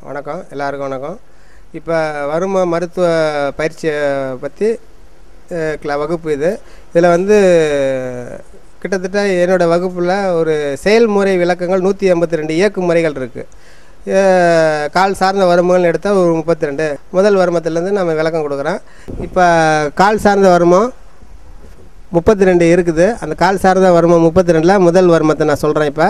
வணக்கம், எல்லாருக்கும் வணக்கம். இப்போ வரும மருத்துவ பயிற்சியை பற்றி வகுப்பு இதில் கிட்டத்தட்ட என்னோடய வகுப்பில் ஒரு செயல்முறை விளக்கங்கள் 182 இயக்கு முறைகள் இருக்குது. கால் சார்ந்த வருமங்கள் எடுத்தால் ஒரு 32. முதல் வருமத்திலேருந்து நம்ம விளக்கம் கொடுக்குறோம். இப்போ கால் சார்ந்த வருமம் 32 இருக்குது. அந்த கால் சார்ந்த வருமம் 32ல் முதல் வருமத்தை நான் சொல்கிறேன். இப்போ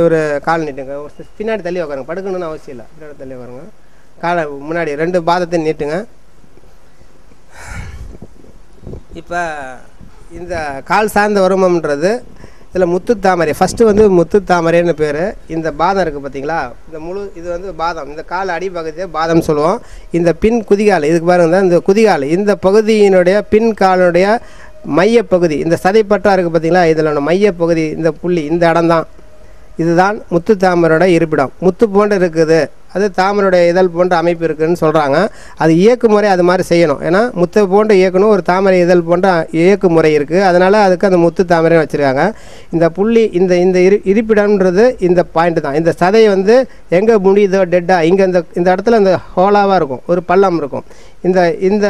ஒரு கால் நீட்டுங்க, ஒரு பின்னாடி தள்ளி உட்காருங்க, படுக்கணும்னு அவசியம் இல்லை, பின்னாடி தள்ளி உட்காருங்க. காலை முன்னாடி 2 பாதத்தை நீட்டுங்க. இப்போ இந்த கால் சார்ந்த வருமம்ன்றது இதில் முத்து தாமரை, ஃபஸ்ட்டு முத்து தாமரைன்னு பேர். இந்த பாதம் இருக்குது பார்த்தீங்களா, இந்த முழு இது பாதம், இந்த கால் அடிப்பகுதியை பாதம் சொல்லுவோம். இந்த பின் குதிகால், இதுக்கு பாருங்க, இந்த குதிகால், இந்த பகுதியினுடைய பின் காலுடைய மையப்பகுதி, இந்த சதைப்பற்றா இருக்குது பார்த்தீங்களா, இதில் மையப்பகுதி, இந்த புள்ளி, இந்த இடம்தான், இதுதான் முத்து தாமரோட இருப்பிடம். முத்து போன்று இருக்குது, அது தாமரோடைய இதழ் போன்ற அமைப்பு இருக்குதுன்னு சொல்கிறாங்க. அது இயக்கு முறை அது மாதிரி செய்யணும். ஏன்னா முத்து போன்று இயக்கணும், ஒரு தாமரை இதழ் போன்ற இயக்கு முறை இருக்குது. அதனால் அதுக்கு அந்த முத்து தாமரைன்னு வச்சுருக்காங்க. இந்த புள்ளி, இந்த இருப்பிடம்ன்றது இந்த பாயிண்ட் தான். இந்த சதை எங்கே முடியுதோ டெட்டாக, இங்கே இந்த இடத்துல இந்த ஹோலாவாக இருக்கும், ஒரு பள்ளம் இருக்கும். இந்த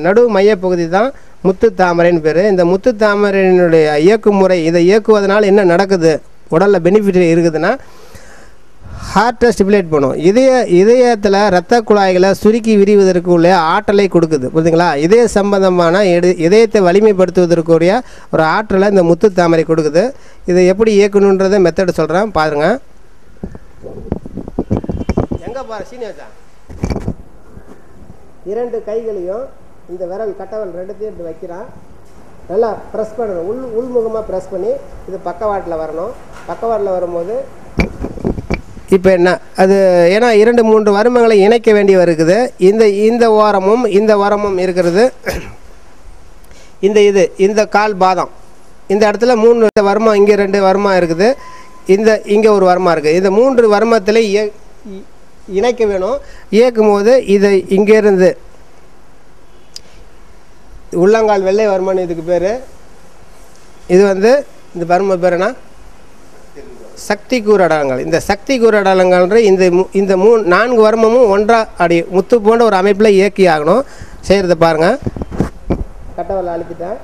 நடு மையப்பகுதி தான் முத்து தாமரைன்னு பேர். இந்த முத்து தாமரையினுடைய இயக்கு முறை, இதை இயக்குவதனால் என்ன நடக்குது, உடலில் பெனிஃபிட் இருக்குதுன்னா, ஹார்ட்டை ஸ்டிமுலேட் பண்ணும். இதயத்தில் இரத்த குழாய்களை சுருக்கி விரிவதற்கு உள்ள ஆற்றலை கொடுக்குது, புரியுதுங்களா. இதய சம்பந்தமான இதயத்தை வலிமைப்படுத்துவதற்குரிய ஒரு ஆற்றலை இந்த முத்து தாமரை கொடுக்குது. இதை எப்படி இயக்கணுன்றதை மெத்தடு சொல்கிறேன், பாருங்கள். எங்கே பாரு சீனியர்ஸா, 2 கைகளையும் இந்த விரல் கட்டவல் 2த்தையும் இப்படி வைக்கிறான். நல்லா ப்ரெஸ் பண்ணணும், உள்முகமாக ப்ரெஸ் பண்ணி இது பக்கவாட்டில் வரணும். பக்கவாட்டில் வரும்போது இப்போ என்ன அது, ஏன்னா 2-3 வருமங்களை இணைக்க வேண்டி வருகிறது. இந்த ஓரமும் இருக்கிறது. இந்த கால் பாதம், இந்த இடத்துல 3 வருமம், இங்கே 2 வருமம் இருக்குது, இங்கே ஒரு வருமா இருக்குது. இந்த 3 வருமத்தில் இணைக்க வேணும். இயக்கும் போது இதை இங்கேருந்து உள்ளங்கால் வெள்ளை வருமானு இதுக்கு பேர். இது இந்த வரும பேர் என்ன, சக்தி கூரடலங்கள். இந்த சக்தி கூரடலங்கள்ன்ற இந்த 4 வருமமும் ஒன்றா அடி முத்து போன்ற ஒரு அமைப்பில் இயக்கி ஆகணும். செய்கிறத பாருங்கள். கட்டவரில் அழுத்திட்டேன்,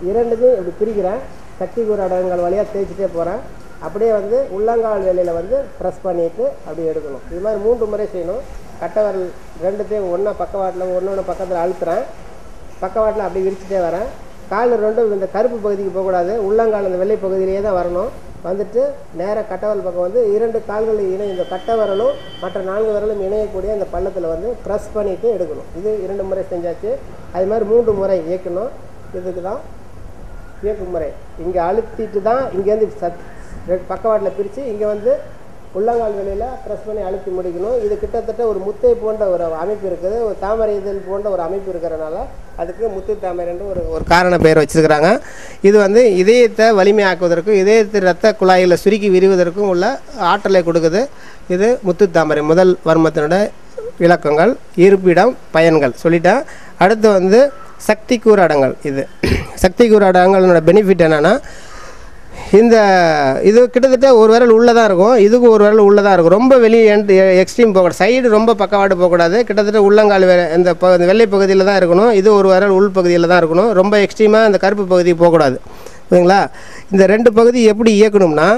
2த்தையும் இப்படி பிரிக்கிறேன். சக்தி கூரடலங்கள் வழியாக தேய்ச்சிட்டே போகிறேன். அப்படியே உள்ளங்கால் வேலையில் ப்ரெஸ் பண்ணிவிட்டு அப்படி எடுக்கணும். இது மாதிரி 3 முறை செய்யணும். கட்டவரல் 2த்தையும் ஒன்றா பக்கவாட்டில் ஒன்று பக்கத்தில் அழுத்துறேன். பக்கவாட்டில் அப்படி விரிச்சிட்டே வரேன். கால் 2 இந்த கருப்பு பகுதிக்கு போகக்கூடாது, உள்ளங்கால் இந்த வெள்ளை பகுதியிலேயே தான் வரணும். நேராக கட்டவரல் பக்கம் 2 கால்கள் இந்த கட்டவரலும் மற்ற 4 விரலும் இணையக்கூடிய இந்த பள்ளத்தில் ப்ரெஸ் பண்ணிவிட்டு எடுக்கணும். இது 2 முறை செஞ்சாச்சு. அது மாதிரி 3 முறை இயக்கணும். இதுக்கு தான் இயக்கு முறை. இங்கே அழுத்திட்டு தான் இங்கேருந்து பக்கவாட்டில் பிரித்து இங்கே உள்ளங்கால் வெளியில் ப்ரெஸ் பண்ணி அழுத்தி முடிக்கணும். இது கிட்டத்தட்ட ஒரு முத்தை போன்ற ஒரு அமைப்பு இருக்குது, ஒரு தாமரை இதழ் போன்ற ஒரு அமைப்பு இருக்கிறனால அதுக்கு முத்து தாமரைன்ற ஒரு காரண பெயர் வச்சுருக்கிறாங்க. இது இதயத்தை வலிமையாக்குவதற்கும் இதயத்தை இரத்த குழாய்களை சுருக்கி விரிவதற்கும் உள்ள ஆற்றலை கொடுக்குது. இது முத்து தாமரை முதல் வருமத்தினோட விளக்கங்கள், இருப்பிடம், பயன்கள் சொல்லிட்டேன். அடுத்து சக்தி கூரடங்கள். இது சக்தி கூரடங்களோட பெனிஃபிட் என்னென்னா, இது கிட்டத்தட்ட ஒரு விரல் உள்ளே தான் இருக்கும், இதுக்கும் ஒரு விரல் உள்ளே தான் இருக்கும். ரொம்ப வெளியே எக்ஸ்ட்ரீம் போகக்கூடாது, சைடு ரொம்ப பக்கவாட்டு போகக்கூடாது. கிட்டத்தட்ட உள்ளங்கால் இந்த வெள்ளை பகுதியில் தான் இருக்கணும். இது ஒரு விரல் உள் பகுதியில் தான் இருக்கணும். ரொம்ப எக்ஸ்ட்ரீமாக இந்த கருப்பு பகுதிக்கு போகக்கூடாது, ஓகேங்களா. இந்த 2 பகுதி எப்படி இயக்கணும்னா,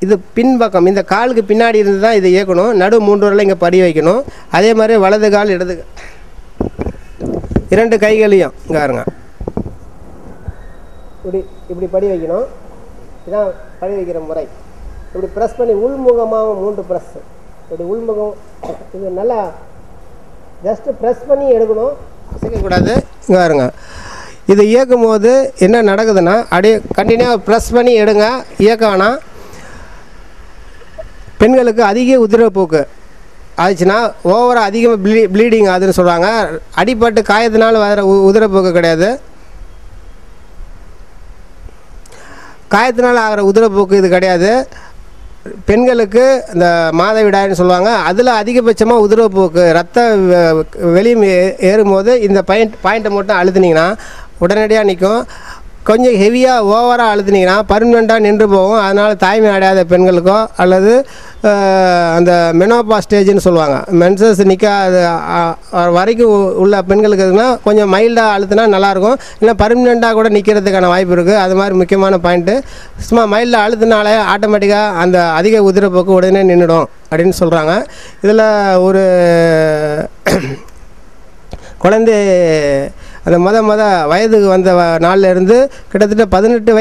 இது பின்பக்கம் இந்த காலுக்கு பின்னாடி இருந்து தான் இதை இயக்கணும். நடு 3 விரலை இங்கே படி வைக்கணும். அதே மாதிரி வலது கால் இடது 2 கைகளையும் இங்கே பாருங்க இப்படி படி வைக்கணும். இதான் படி வைக்கிற முறை. இப்படி ப்ரெஸ் பண்ணி உள்முகமாக 3 ப்ரெஸ், இப்படி உள்முகம். இது நல்லா ஜஸ்ட்டு ப்ரெஸ் பண்ணி எடுக்கணும், அசைக்கக்கூடாது. இங்கே பாருங்க, இது இயக்கும் போது என்ன நடக்குதுன்னா, அப்படியே கண்டினியூவாக ப்ரெஸ் பண்ணி எடுங்க. இயக்க வேணாம். பெண்களுக்கு அதிக உதிரப்போக்கு ஆச்சுன்னா, ஓவராக அதிகமாக ப்ளீடிங் ஆகுதுன்னு சொல்கிறாங்க. அடிப்பட்டு காயத்தினால வர உதிரப்போக்கு கிடையாது, காயத்தினால் ஆகிற உதிரப்போக்கு இது கிடையாது. பெண்களுக்கு இந்த மாதவிடாய்னு சொல்லுவாங்க, அதில் அதிகபட்சமாக உதிரப்போக்கு ரத்த வெளியே ஏறும்போது இந்த பாயிண்ட்டை மட்டும் அழுத்துனீங்கன்னா உடனடியாக நிற்கும். கொஞ்சம் ஹெவியாக ஓவராக அழுத்தினீங்கன்னா பர்மனெண்ட்டாக நின்று போகும். அதனால் தாய்மை அடையாத பெண்களுக்கோ அல்லது அந்த மெனோபா ஸ்டேஜ்னு சொல்லுவாங்க, மென்சஸ் நிற்காத வரைக்கும் உள்ள பெண்களுக்கு எதுனா கொஞ்சம் மைல்டாக அழுத்தினா நல்லாயிருக்கும். இல்லை பர்மனெண்ட்டாக கூட நிற்கிறதுக்கான வாய்ப்பு இருக்குது. அது மாதிரி முக்கியமான பாயிண்ட்டு. சும்மா மைல்டாக அழுத்தினாலே ஆட்டோமேட்டிக்காக அந்த அதிக உதிரப்போக்கு உடனே நின்றுடும் அப்படின்னு சொல்கிறாங்க. இதில் ஒரு குழந்தை அந்த வயதுக்கு வந்த நாளில் இருந்து கிட்டத்தட்ட 13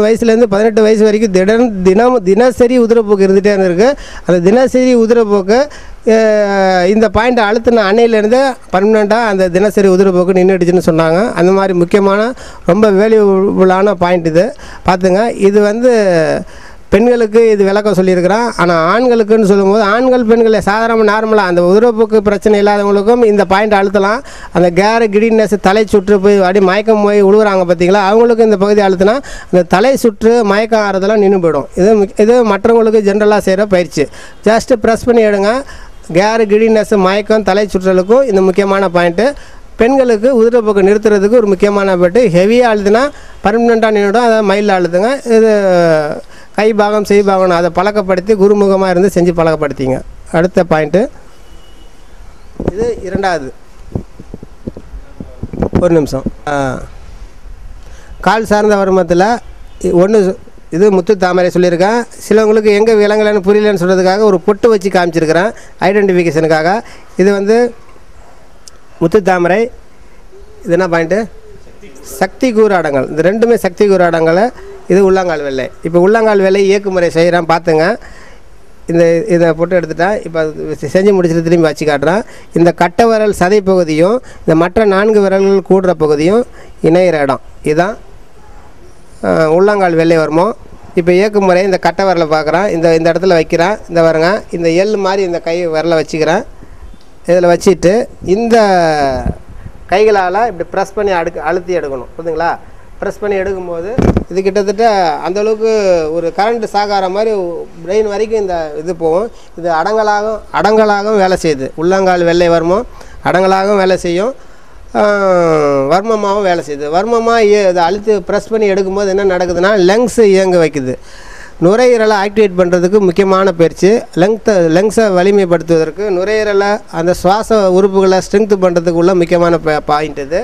வயசுலேருந்து 18 வயசு வரைக்கும் தினசரி உதிரப்போக்கு இருந்துகிட்டே இருந்திருக்கு. அந்த தினசரி உதிரப்போக்கு இந்த பாயிண்ட்டை அழுத்தின அன்னையிலேருந்து பர்மனெண்ட்டாக அந்த தினசரி உதிரப்போக்கு நின்றுடுச்சுன்னு சொன்னாங்க. அந்த மாதிரி முக்கியமான ரொம்ப வேல்யூபுளான பாயிண்ட் இது. பார்த்துங்க, இது வந்து பெண்களுக்கு இது விளக்கம் சொல்லியிருக்கிறான். ஆனால் ஆண்களுக்குன்னு சொல்லும்போது ஆண்கள் பெண்களை சாதாரண நார்மலாக அந்த உதிரப்போக்கு பிரச்சனை இல்லாதவங்களுக்கும் இந்த பாயிண்ட் அழுத்தலாம். அந்த கிடினஸ் தலை சுற்று போய் அப்படி மயக்கம் போய் விழுகுறாங்க பார்த்தீங்களா, அவங்களுக்கும் இந்த பகுதி அழுத்தினா அந்த தலை சுற்று மயக்கம் ஆறதெல்லாம் நின்று போயிடும். இது மற்றவங்களுக்கு ஜென்ரலாக செய்கிற பயிற்சி. ஜஸ்ட்டு ப்ரெஸ் பண்ணி எடுங்க. கிடினஸ் மயக்கம் தலை சுற்றலுக்கும் இந்த முக்கியமான பாயிண்ட்டு. பெண்களுக்கு உதிரப்போக்கு நிறுத்துறதுக்கு ஒரு முக்கியமான பாயிண்ட்டு. ஹெவியாக அழுத்தினா பர்மனெண்ட்டாக நின்றுடும். அதை மைல்டாக அழுத்துங்க. இது கை பாகம் செய் பாகம் அதை பழக்கப்படுத்தி குருமுகமாக இருந்து செஞ்சு பழக்கப்படுத்திங்க. அடுத்த பாயிண்ட்டு இது இரண்டாவது. ஒரு நிமிஷம். கால் சார்ந்த வருமத்தில் ஒன்று இது முத்து தாமரை சொல்லியிருக்கேன். சிலவங்களுக்கு எங்கே விலங்கலன்னு புரியலன்னு சொல்கிறதுக்காக ஒரு பொட்டு வச்சு காமிச்சிருக்கிறேன் ஐடென்டிஃபிகேஷனுக்காக. இது வந்து முத்து தாமரை. இது என்ன பாயிண்ட்டு? சக்தி கூறாடங்கள். இந்த ரெண்டுமே சக்தி கூறாடங்களை. இது உள்ளங்கால் வெள்ளை. இப்போ உள்ளங்கால் வெள்ளை இயக்குமுறை செய்கிறேன் பார்த்துங்க. இதை போட்டு எடுத்துட்டேன். இப்போ செஞ்சு முடிச்சுட்டு திரும்பி வச்சு காட்டுறேன். இந்த கட்டை விரல் சதை பகுதியும் இந்த மற்ற 4 விரல்கள் கூடுற பகுதியும் இணையிற இடம் இதுதான் உள்ளங்கால் வெள்ளை வருமோ. இப்போ இயக்குமுறை இந்த கட்டை விரலை பார்க்குறேன். இந்த இடத்துல வைக்கிறேன். இந்த வருங்க, இந்த எள் மாதிரி இந்த கை விரலை வச்சுக்கிறேன். இதில் வச்சுட்டு இந்த கைகளால் இப்படி ப்ரெஸ் பண்ணி அழுத்தி எடுக்கணும். புரியுதுங்களா? ப்ரெஸ் பண்ணி எடுக்கும்போது இது கிட்டத்தட்ட அந்தளவுக்கு ஒரு கரண்ட் சாகார மாதிரி பிரெயின் வரைக்கும் இந்த இது போகும். இது அடங்கலாகவும் வேலை செய்யுது. உள்ளங்கால் வெள்ளை வர்மம் அடங்கலாகவும் வேலை செய்யும், வர்மமாகவும் வேலை செய்யுது. வர்மமாக இதை அழுத்தி ப்ரெஸ் பண்ணி எடுக்கும்போது என்ன நடக்குதுன்னா லங்ஸை இயங்க வைக்குது. நுரையீரலை ஆக்டிவேட் பண்ணுறதுக்கு முக்கியமான பயிற்சி. லங்ஸை வலிமைப்படுத்துவதற்கு நுரையீரலை அந்த சுவாச உறுப்புகளை ஸ்ட்ரென்த்து பண்ணுறதுக்கு உள்ள முக்கியமான பாயிண்ட் இது.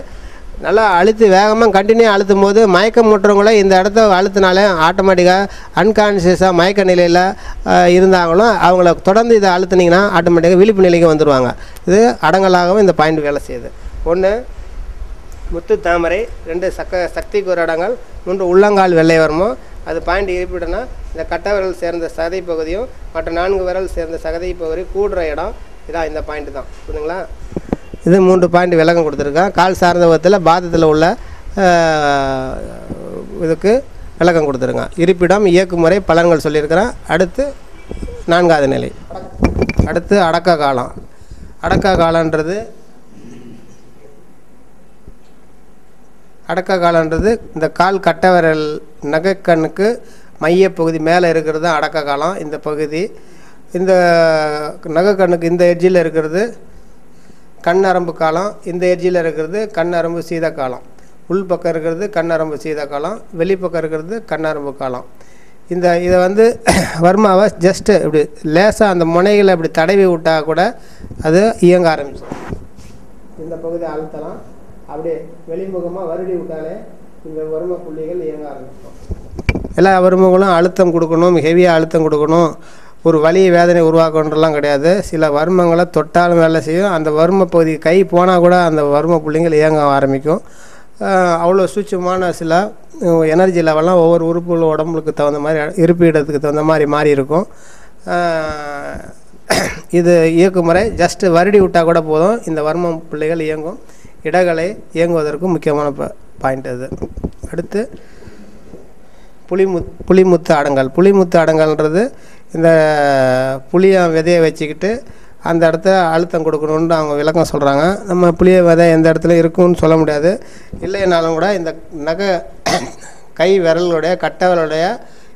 நல்லா அழுத்தி வேகமாக கண்டினியூ அழுத்தும் போது மயக்கம் முட்டுறவங்கள இந்த இடத்த அழுத்தினாலே ஆட்டோமேட்டிக்காக அன்கான்ஷியஸாக மயக்க நிலையில் இருந்தாங்களும் அவங்கள தொடர்ந்து இதை அழுத்தினீங்கன்னா ஆட்டோமேட்டிக்காக விழிப்பு நிலைக்கு வந்துடுவாங்க. இது அடங்கலாகவும் இந்த பாயிண்ட் வேலை செய்யுது. 1 முத்து தாமரை, 2 சக்தி கூறாடங்கள், 3 உள்ளங்கால் வெள்ளை வர்மம். அது பாயிண்ட் இருப்பிடனா இந்த கட்டை விரல் சேர்ந்த சதை பகுதியும் மற்ற 4 விரல் சேர்ந்த சதை பகுதி கூடுற இடம் இதான் இந்த பாயிண்ட் தான். புரியுதுங்களா? இது 3 பாயிண்ட் விளக்கம் கொடுத்துருக்கேன். கால் சார்ந்த விதத்தில் பாதத்தில் உள்ள இதுக்கு விளக்கம் கொடுத்துருங்க. இருப்பிடம், இயக்குமுறை, பலன்கள் சொல்லியிருக்கிறேன். அடுத்து 4வது நிலை. அடுத்து அடக்க காலம். அடக்க காலன்றது இந்த கால் கட்டை விரல் நகைக்கண்ணுக்கு மையப்பகுதி மேலே இருக்கிறது தான் அடக்க காலம். இந்த பகுதி இந்த நகைக்கண்ணுக்கு இந்த எட்ஜில் இருக்கிறது கண் நரம்பு காலம், இந்த எட்ஜில் இருக்கிறது கண் நரம்பு சீத காலம். உள்பக்கம் இருக்கிறது கண் நரம்பு சீத காலம், வெளிப்பக்கம் இருக்கிறது கண் நரம்பு காலம். இதை வந்து வர்மாவை ஜஸ்ட்டு இப்படி லேசாக அந்த முனைகளை இப்படி தடவி விட்டால் கூட அது இயங்க ஆரம்பிச்சிடும். இந்த பகுதி அழுத்தலாம். அப்படியே வெளிமுகமாக வருடி விட்டாலே இந்த வர்ம புள்ளிகள் இயங்க ஆரம்பிச்சிடும். எல்லா வர்மங்களும் அழுத்தம் கொடுக்கணும், ஹெவியாக அழுத்தம் கொடுக்கணும், ஒரு வலி வேதனை உருவாக்கணுன்றலாம் கிடையாது. சில வர்மங்களை தொட்டாலும் வேலை செய்யும். அந்த வர்ம பகுதி கை போனால் கூட அந்த வர்ம புள்ளிகள் இயங்க ஆரம்பிக்கும். அவ்வளோ சூட்சமான சில எனர்ஜி லெவல்லாம் ஒவ்வொரு உறுப்புகள் உடம்புக்கு தகுந்த மாதிரி இருப்பிடத்துக்கு தகுந்த மாதிரி மாறி இருக்கும். இது இயக்குமுறை ஜஸ்ட்டு வருடி விட்டால் கூட போதும், இந்த வர்ம புள்ளிகள் இயங்கும். இடங்களை இயங்குவதற்கு முக்கியமான பாயிண்ட் அது. அடுத்து புளிமுத்து அடங்கல். புளிமுத்து அடங்கல்ன்றது இந்த புளியை விதையை வச்சுக்கிட்டு அந்த இடத்த அழுத்தம் கொடுக்கணுன்னு அவங்க விளக்கம் சொல்கிறாங்க. நம்ம புளிய விதை எந்த இடத்துல இருக்குன்னு சொல்ல முடியாது. இல்லைனாலும் கூட இந்த கை விரலுடைய கட்டை விரலுடைய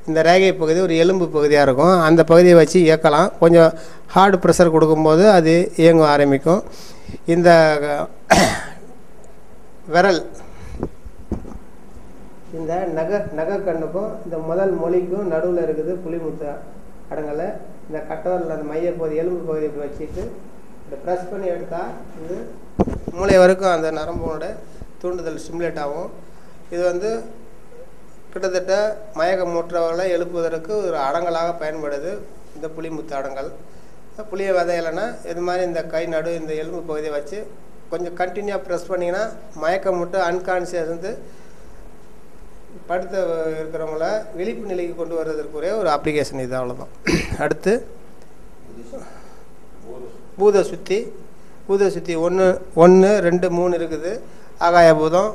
இந்த ரேகை பகுதி ஒரு எலும்பு பகுதியாக இருக்கும். அந்த பகுதியை வச்சு இயக்கலாம். கொஞ்சம் ஹார்டு ப்ரெஷர் கொடுக்கும்போது அது இயங்க ஆரம்பிக்கும். இந்த விரல் இந்த நகக்கண்ணுக்கும் இந்த முதல் மொழிக்கும் நடுவில் இருக்குது புளிமுத்து அடங்கலை. இந்த கட்டவரில் அந்த மைய பகுதி எலும்பு பகுதியை வச்சுட்டு இதை ப்ரெஸ் பண்ணி எடுத்தால் இது மூளை வரைக்கும் அந்த நரம்போட தூண்டுதல் ஸ்டிமுலேட் ஆகும். இது வந்து கிட்டத்தட்ட மயக்கமுற்றவர்களை எழுப்புவதற்கு ஒரு அடங்கலாக பயன்படுது இந்த புளிமுத்து அடங்கல். புளியை விதையலைன்னா இது மாதிரி இந்த கை நடு இந்த எலும்பு பகுதியை வச்சு கொஞ்சம் கண்டினியூவாக ப்ரெஸ் பண்ணிங்கன்னா மயக்கமுட்டு அன்கான்சியஸ் வந்து படுத்த இருக்கிறவங்கள விழிப்பு நிலைக்கு கொண்டு வர்றதுக்குரிய ஒரு அப்ளிகேஷன் இது, அவ்வளோதான். அடுத்து பூத சுத்தி. பூத சுத்தி 1 1 2 3 இருக்குது. ஆகாய பூதம்,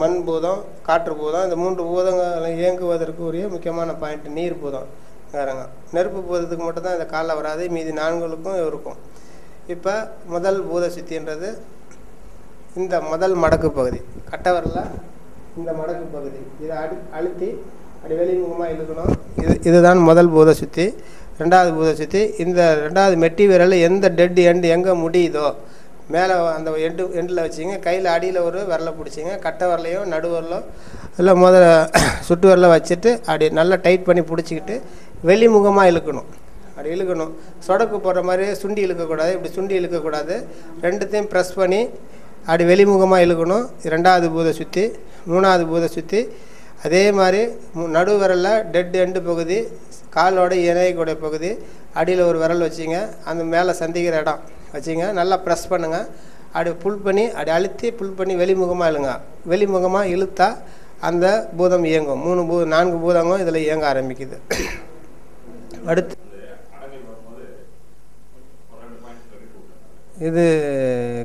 மண் பூதம், காற்று பூதம். இந்த 3 பூதங்களை இயங்குவதற்கு உரிய முக்கியமான பாயிண்ட் நீர் பூதம் வேறங்க. நெருப்பு பூதத்துக்கு மட்டும்தான் இந்த காலில் வராது, மீதி 4களுக்கும் இருக்கும். இப்போ முதல் பூத சுத்தின்றது இந்த முதல் மடக்கு பகுதி, கட்டவரில் இந்த மடக்கு பகுதி. இதை அழுத்தி அப்படி வெளிமுகமாக இழுக்கணும். இதுதான் முதல் பூத சுத்தி. 2வது பூத சுத்தி இந்த 2வது மெட்டி விரல் எந்த டெட் எண்டு எங்கே முடியுதோ மேலே அந்த எண்டில் வச்சிங்க. கையில் அடியில் ஒரு விரலை பிடிச்சிங்க. கட்டை வரலையோ நடுவரலோ இல்லை முதல்ல சுட்டு விரலை வச்சுட்டு அப்படி நல்லா டைட் பண்ணி பிடிச்சிக்கிட்டு வெளிமுகமாக இழுக்கணும். அப்படி இழுக்கணும். சொடக்கு போடுற மாதிரி சுண்டி இழுக்கக்கூடாது, இப்படி சுண்டி இழுக்கக்கூடாது. ரெண்டுத்தையும் ப்ரெஸ் பண்ணி அப்படி வெளிமுகமாக இழுக்கணும். 2வது பூத சுற்றி. 3வது பூத சுற்றி அதே மாதிரி நடு விரலில் டெட் எண்டு பகுதி, காலோட இணையக்கூடிய பகுதி, அடியில் ஒரு விரல் வச்சிங்க. அந்த மேலே சந்திக்கிற இடம் வச்சிங்க. நல்லா ப்ரெஸ் பண்ணுங்கள். அப்படி புல் பண்ணி அப்படி அழுத்தி புல் பண்ணி வெளிமுகமாக இழுங்க. வெளிமுகமாக இழுத்தா அந்த பூதம் இயங்கும். 4 பூதங்களும் இதில் இயங்க ஆரம்பிக்குது. அடுத்து இது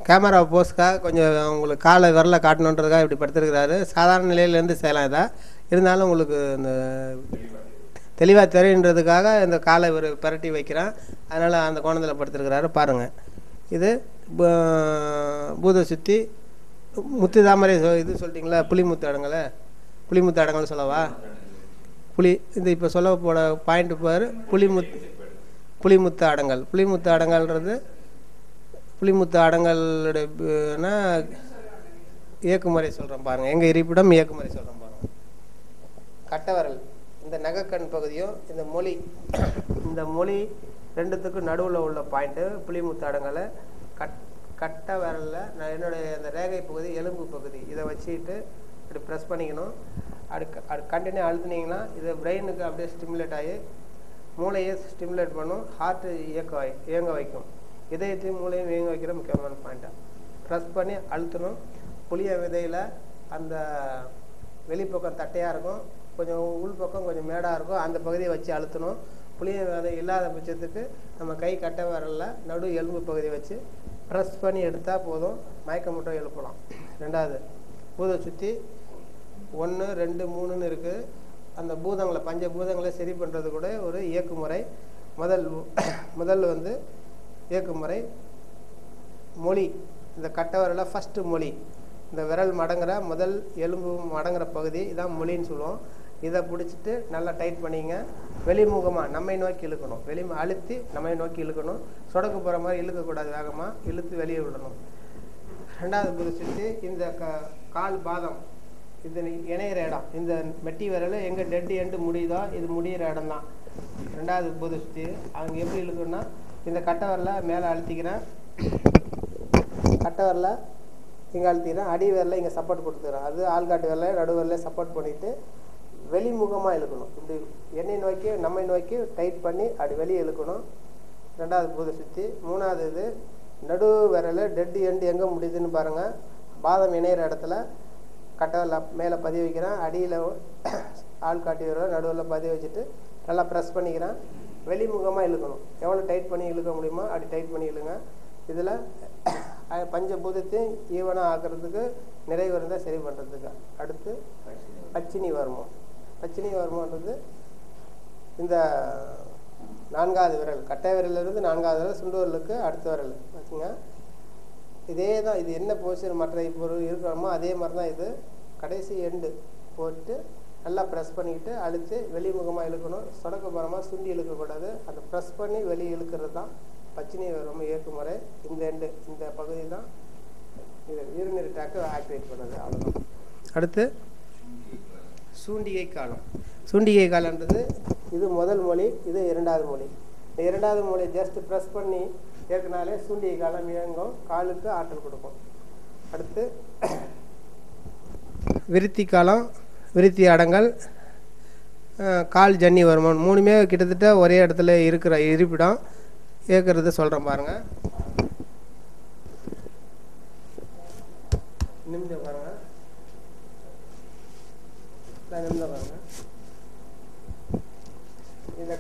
கேமரா போஸ்க்காக கொஞ்சம் உங்களுக்கு காலை விரலை காட்டணுன்றதுக்காக இப்படி படுத்துருக்கிறாரு. சாதாரண நிலையிலேருந்து செய்யலாம். இதாக இருந்தாலும் உங்களுக்கு இந்த தெளிவாக தெரியுன்றதுக்காக இந்த காலை ஒரு பரட்டி வைக்கிறான். அதனால் அந்த கோணத்தில் படுத்துருக்கிறாரு பாருங்கள். இது பூத சுத்தி. முத்து தாமரை இது சொல்லிட்டிங்களா, புளிமுத்து அடங்கலை. புளிமுத்து அடங்கல் சொல்லவா? இது இப்போ சொல்ல போட பாயிண்ட் பாரு. புளிமுத்து அடங்கல். புளிமுத்து அடங்கல்ன்றது புளிமுத்து அடங்கலுடையனா இயக்குமுறை சொல்கிறேன் பாருங்கள். எங்கள் இருப்பிடம் இயக்குமுறை சொல்கிறேன் பாருங்கள். கட்டவரல் இந்த நகக்கண் பகுதியும் இந்த மொழி ரெண்டுத்துக்கும் நடுவில் உள்ள பாயிண்ட்டு புளிமுத்து அடங்கலை. கட்டை விரலில் நான் என்னுடைய அந்த ரேகை பகுதி எலும்பு பகுதி இதை வச்சுக்கிட்டு இப்படி ப்ரெஸ் பண்ணிக்கணும். அது கண்டினியூ அழுத்துனீங்கன்னா இது பிரெயினுக்கு அப்படியே ஸ்டிமுலேட் ஆகி மூளையை ஸ்டிமுலேட் பண்ணும். ஹார்ட்டு இயங்க வைக்கும். இதயத்தையும் மூளையும் இயங்க வைக்கிற முக்கியமான பாயிண்ட்டாக ப்ரெஸ் பண்ணி அழுத்தணும். புளிய விதையில் அந்த வெளிப்பக்கம் தட்டையாக இருக்கும், கொஞ்சம் உள்பக்கம் கொஞ்சம் மேடாக இருக்கும். அந்த பகுதியை வச்சு அழுத்தணும். புளிய விதை இல்லாத பட்சத்துக்கு நம்ம கை கட்டை விரலில் நடு எலும்பு பகுதியை வச்சு ப்ரெஸ் பண்ணி எடுத்தால் போதும், மயக்கமுற்ற எழுப்பலாம். 2வது பூத சுற்றி 1 2 3ன்னு இருக்குது. அந்த பூதங்களை பஞ்ச பூதங்களை சரி பண்ணுறது கூட ஒரு இயக்குமுறை. முதல் வந்து இயக்குமுறை மொழி. இந்த கட்டவரில் ஃபஸ்ட்டு மொழி, இந்த விரல் மடங்குற முதல் எலும்பு மடங்குற பகுதி இதான் மொழின்னு சொல்லுவோம். இதை பிடிச்சிட்டு நல்லா டைட் பண்ணிங்க. வெளிமுகமாக நம்மை நோக்கி இழுக்கணும். அழுத்தி நம்மை நோக்கி இழுக்கணும். சொடக்கு போகிற மாதிரி இழுக்கக்கூடாது, வேகமாக இழுத்து வெளியே விடணும். 2வது பூத சுற்றி இந்த கால் பாதம் இது இணையிற இடம். இந்த மெட்டி விரல் எங்கே டெட் எண்டு முடியுதோ இது முடிகிற இடம் தான் 2வது பூத சுற்றி. அவங்க எப்படி இழுக்கணும்னா இந்த கட்டை விரலில் மேலே அழுத்திக்கிறேன், கட்டை விரலில் இங்கே அழுத்திக்கிறேன், அடி விரலில் இங்கே சப்போர்ட் கொடுத்துக்கிறேன். அது ஆள்காட்டு விரலில் நடுவரில் சப்போர்ட் பண்ணிவிட்டு வெளிமுகமாக இழுக்கணும். இப்படி எண்ணெய் நோக்கி நம்மை நோக்கி டைட் பண்ணி அப்படி வெளியே இழுக்கணும். 2வது பூத சுற்றி. 3வது இது நடு விரல் டெட் எண்டு எங்கே முடியுதுன்னு பாருங்கள். பாதம் இணையிற இடத்துல கட்டை மேலே பதிய வைக்கிறேன். அடியில் ஆள்காட்டி விரல் நடுவில் பதிய வச்சுட்டு நல்லா ப்ரெஸ் பண்ணிக்கிறேன். வெளிமுகமாக இழுக்கணும். எவ்வளோ டைட் பண்ணி இழுக்க முடியுமோ அப்படி டைட் பண்ணி இழுங்க. இதில் பஞ்சபூதத்தையும் ஈவனாக ஆக்கிறதுக்கு நிறைவு இருந்தால் சரி பண்ணுறதுக்கு. அடுத்து பச்சினி வர்மம். பச்சினி வர்மன்றது இந்த 4வது விரல், கட்டை விரலிருந்து 4வது விரல், சுண்டு விரலுக்கு அடுத்த விரல் வச்சுங்க. இதே தான். இது என்ன போஸ்டர் மற்ற பொருள் இருக்கிறோமோ அதே மாதிரி தான் இது. கடைசி எண்டு போட்டு நல்லா ப்ரெஸ் பண்ணிக்கிட்டு அழுத்து வெளிமுகமாக இழுக்கணும். சொடக்க போகிறமா சுண்டி இழுக்கக்கூடாது. அதை ப்ரெஸ் பண்ணி வெளியே இழுக்கிறது தான் பச்சினி வர்ம இயக்குமுறை. இந்த பகுதி தான் இது யூரினரி ட்ராக்கை ஆக்டிவேட் பண்ணுது. அவ்வளோதான். அடுத்து சூண்டிகை காலம். சூண்டிகை காலன்றது இது முதல் மொழி, இது இரண்டாவது மொழி. இந்த இரண்டாவது மொழி ஜஸ்ட் ப்ரெஸ் பண்ணி கேட்கனாலே சூண்டிகை காலம் இயங்கும், காலுக்கு ஆற்றல் கொடுக்கும். அடுத்து விருத்தி காலம், விருத்தி அடங்கல், கால் ஜன்னி வருமானம், மூணுமே கிட்டத்தட்ட ஒரே இடத்துல இருக்கிற இருப்பிடம் கேட்குறத சொல்கிறேன் பாருங்கள். நிமிடம் பாருங்கள், நிமிடம் பாருங்கள். இந்த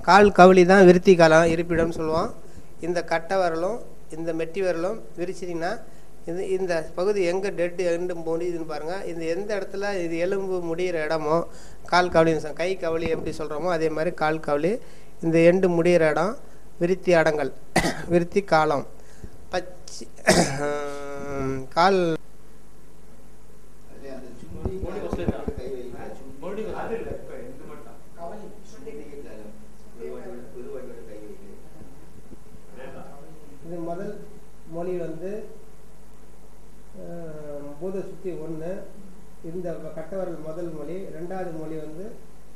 கால் கவலி தான் விருத்தி காலம் இருப்பிடம்னு சொல்லுவோம். இந்த கட்டை வரலும் இந்த மெட்டி வரலும் விரிச்சிங்கன்னா இந்த பகுதி எங்கே டெட் எண்டு முடியுதுன்னு பாருங்கள். இந்த எந்த இடத்துல இது எலும்பு முடிகிற இடமோ கால் கவலின்னு கை கவலி எப்படி சொல்கிறோமோ அதே மாதிரி கால் கவலி. இந்த எண்டு முடிகிற இடம் விருத்தி அடங்கல், விருத்தி காலம். பச்சை கால் இது முதல் மொழி வந்து பூத சுத்தி 1, இந்த கட்டவரல் முதல் மொழி. ரெண்டாவது மொழி வந்து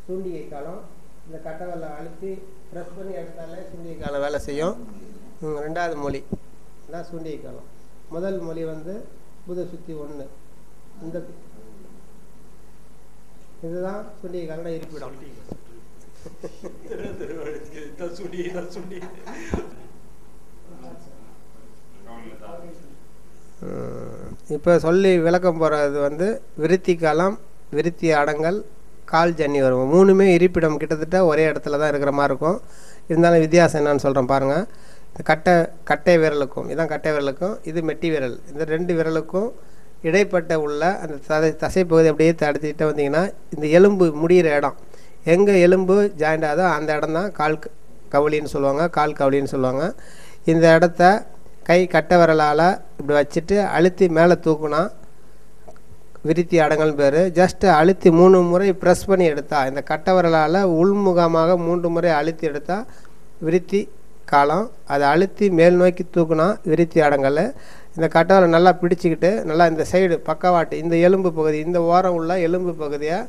சூண்டிகை காலம். இந்த கட்டவரலை அழுத்தி ப்ரெஸ் பண்ணி எடுத்தாலே சூண்டிகை காலம் வேலை செய்யும். ரெண்டாவது மொழி தான் சூண்டிகை காலம். முதல் மொழி வந்து பூத சுத்தி 1. இந்த இதுதான் சூண்டிகை காலம் இருப்பிடம். இப்போ சொல்லி விளக்கம் போகிறது வந்து விருத்தி காலம், விருத்தி அடங்கல், கால் ஜன்னி வரும். மூணுமே இருப்பிடம் கிட்டத்தட்ட ஒரே இடத்துல தான் இருக்கிற மாதிரி இருக்கும். இருந்தாலும் வித்தியாசம் என்னன்னு சொல்கிறேன் பாருங்கள். இந்த கட்டை விரலுக்கும், இதான் கட்டை விரலுக்கும், இது மெட்டி விரல், இந்த 2 விரலுக்கும் இடைப்பட்ட உள்ள அந்த தசைப்பகுதி அப்படியே தடுத்துக்கிட்டே வந்தீங்கன்னா இந்த எலும்பு முடிகிற இடம் எங்கே எலும்பு ஜாயிண்ட் ஆகுதோ அந்த இடம் தான் கால் கவலின்னு சொல்லுவாங்க, கால் கவலின்னு சொல்லுவாங்க. இந்த இடத்த கை கட்டை விரலால் இப்படி வச்சுட்டு அழுத்தி மேலே தூக்குனா விருத்தி அடங்கல் பேர். ஜஸ்ட்டு அழுத்தி 3 முறை ப்ரெஸ் பண்ணி எடுத்தால், இந்த கட்டை விரலால் உள்முகமாக 3 முறை அழுத்தி எடுத்தால் விருத்தி காலம். அதை அழுத்தி மேல் நோக்கி தூக்குனா விருத்தி அடங்கல். இந்த கட்டை விரலை நல்லா பிடிச்சிக்கிட்டு நல்லா இந்த சைடு பக்கவாட்டு இந்த எலும்பு பகுதி, இந்த ஓரம் உள்ள எலும்பு பகுதியை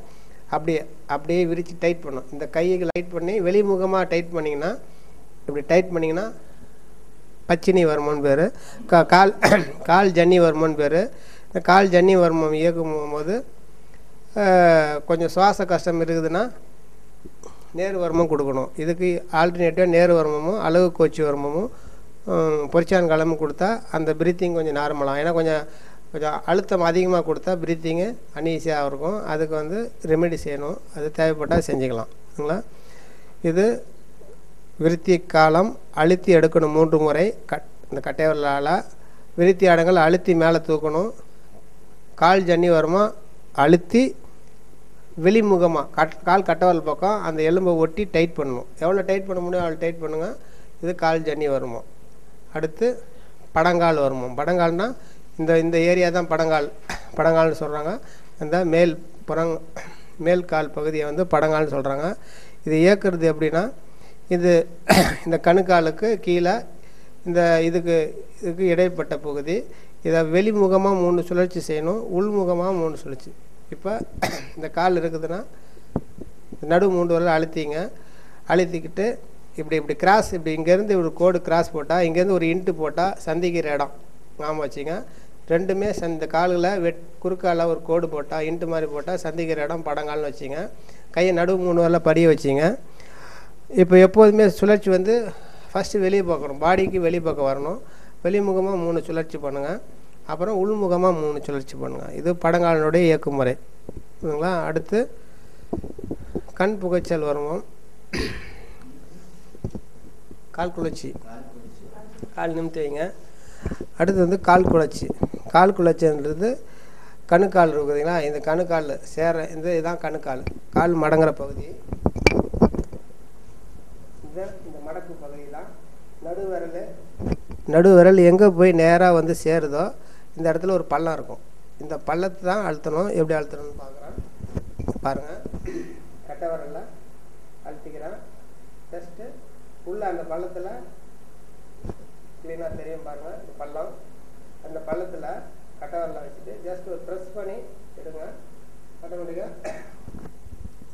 அப்படியே விரித்து டைட் பண்ணும். இந்த கையை டைட் பண்ணி வெளிமுகமாக டைட் பண்ணிங்கன்னா, இப்படி டைட் பண்ணிங்கன்னா பச்சினி வர்மம்னு பேர். கால் ஜன்னி வர்மம்னு பேர். இந்த கால் ஜன்னி வர்மம் இயக்கும் போது கொஞ்சம் சுவாச கஷ்டம் இருக்குதுன்னா நேரு வர்மம் கொடுக்கணும். இதுக்கு ஆல்டர்னேட்டிவாக நேரு வர்மமும் அழகு கோச்சி வர்மமும் பொரிச்சான் கலமும் கொடுத்தா அந்த பிரீத்திங் கொஞ்சம் நார்மலாக. ஏன்னா கொஞ்சம் அழுத்தம் அதிகமாக கொடுத்தா பிரீத்திங்கு அன்ஈஸியாக இருக்கும். அதுக்கு வந்து ரெமெடி செய்யணும், அது தேவைப்பட்டால் செஞ்சுக்கலாம்ங்களா. இது விருத்தி காலம். அழுத்தி எடுக்கணும் 3 முறை இந்த கட்டை விரலால். விருத்தி அடங்கல் அழுத்தி மேலே தூக்கணும். கால் ஜன்னி வருமா அழுத்தி வெளிமுகமாக கால் கட்டவரல் பக்கம் அந்த எலும்பை ஒட்டி டைட் பண்ணணும். எவ்வளோ டைட் பண்ண முடியும் அவ்வளோ டைட் பண்ணுங்க. இது கால் ஜன்னி வருமோ. அடுத்து படங்கால் வருமோ. படங்கால்னால் இந்த ஏரியா தான் படங்கால்னு சொல்கிறாங்க. அந்த மேல் கால் பகுதியை வந்து படங்கால்னு சொல்கிறாங்க. இது இயக்குறது எப்படின்னா, இந்த கணுக்காலுக்கு கீழே இதுக்கு இடைப்பட்ட பகுதி. இதை வெளிமுகமாக 3 சுழற்சி செய்யணும், உள்முகமாக 3 சுழற்சி. இப்போ இந்த கால் இருக்குதுன்னா நடு 3 வரல அழுத்திக்கிட்டு இப்படி கிராஸ், இப்படி இங்கேருந்து ஒரு கோடு கிராஸ் போட்டால், இங்கேருந்து ஒரு இன்ட்டு போட்டால் சந்திக்கிற இடம் ஞாபகம் வச்சிங்க. ரெண்டுமே இந்த காலில் குறுக்கால ஒரு கோடு போட்டால் இன்ட்டு மாதிரி போட்டால் சந்திக்கிற இடம் படங்கால்னு வச்சிங்க. கையை நடு 3 வரல படிய வச்சிங்க. இப்போ எப்போதுமே சுழற்சி வந்து ஃபஸ்ட்டு வெளியே பார்க்கணும், பாடிக்கு வெளியே பக்கம் வரணும். வெளிமுகமாக 3 சுழற்சி பண்ணுங்கள், அப்புறம் உள்முகமாக 3 சுழற்சி பண்ணுங்கள். இது படங்காலினுடைய இயக்குமுறை இல்லைங்களா. அடுத்து கண் புகைச்சல் வருவோம். கால் குளர்ச்சி, கால் நிமித்தி வைங்க. அடுத்து வந்து கால் குளர்ச்சின்றது கணுக்கால் இருக்குதுங்களா. இந்த கணுக்கால் இதுதான் கணுக்கால், கால் மடங்குற பகுதி. இந்த மடக்கு பகுதி தான் நடுவிரல் எங்கே போய் நேராக வந்து சேருதோ இந்த இடத்துல ஒரு பள்ளம் இருக்கும். இந்த பள்ளத்தை தான் அழுத்தணும். எப்படி அழுத்தணும்னு பாருங்கள். கட்டை விரலில் அழுத்திக்கிறேன். ஜஸ்ட்டு உள்ள அந்த பள்ளத்தில் க்ளீனாக தெரியும் பாருங்கள். இந்த பள்ளம், அந்த பள்ளத்தில் கட்டை விரலில் வச்சுட்டு ஜஸ்ட் ஒரு ப்ரெஸ் பண்ணி எடுங்க. ஆட்டோமேட்டிக்காக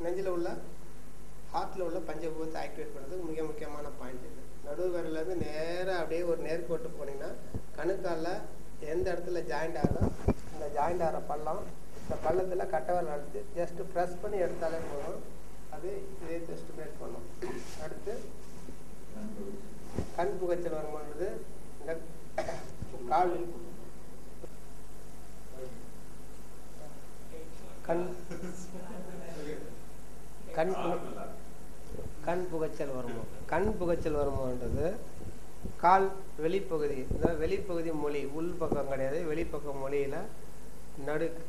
நெஞ்சில் உள்ள ஹார்ட்டில் உள்ள பஞ்சபூதத்தை ஆக்டிவேட் பண்ணுறது மிக முக்கியமான பாயிண்ட். இது நடுவு விரலேருந்து நேராக அப்படியே ஒரு நேர்கோட்டு போனீங்கன்னா கணுக்காலில் எந்த இடத்துல ஜாயிண்ட் ஆகுதோ அந்த ஜாயிண்ட் ஆகிற பள்ளம், இந்த பள்ளத்தில் கட்டவரல் அழுத்து ஜஸ்ட்டு ப்ரெஸ் பண்ணி எடுத்தாலே போதும், அது இதே எஸ்டிமேட் பண்ணும். அடுத்து கண் புகைச்சல் வருமானது இந்த கால் கண் கண் கண் புகைச்சல் வருமோ. கண் புகைச்சல் வருமோன்றது கால் வெளிப்பகுதி, இந்த வெளிப்பகுதி மொழி உள் பக்கம் கிடையாது, வெளிப்பக்கம் மொழியில்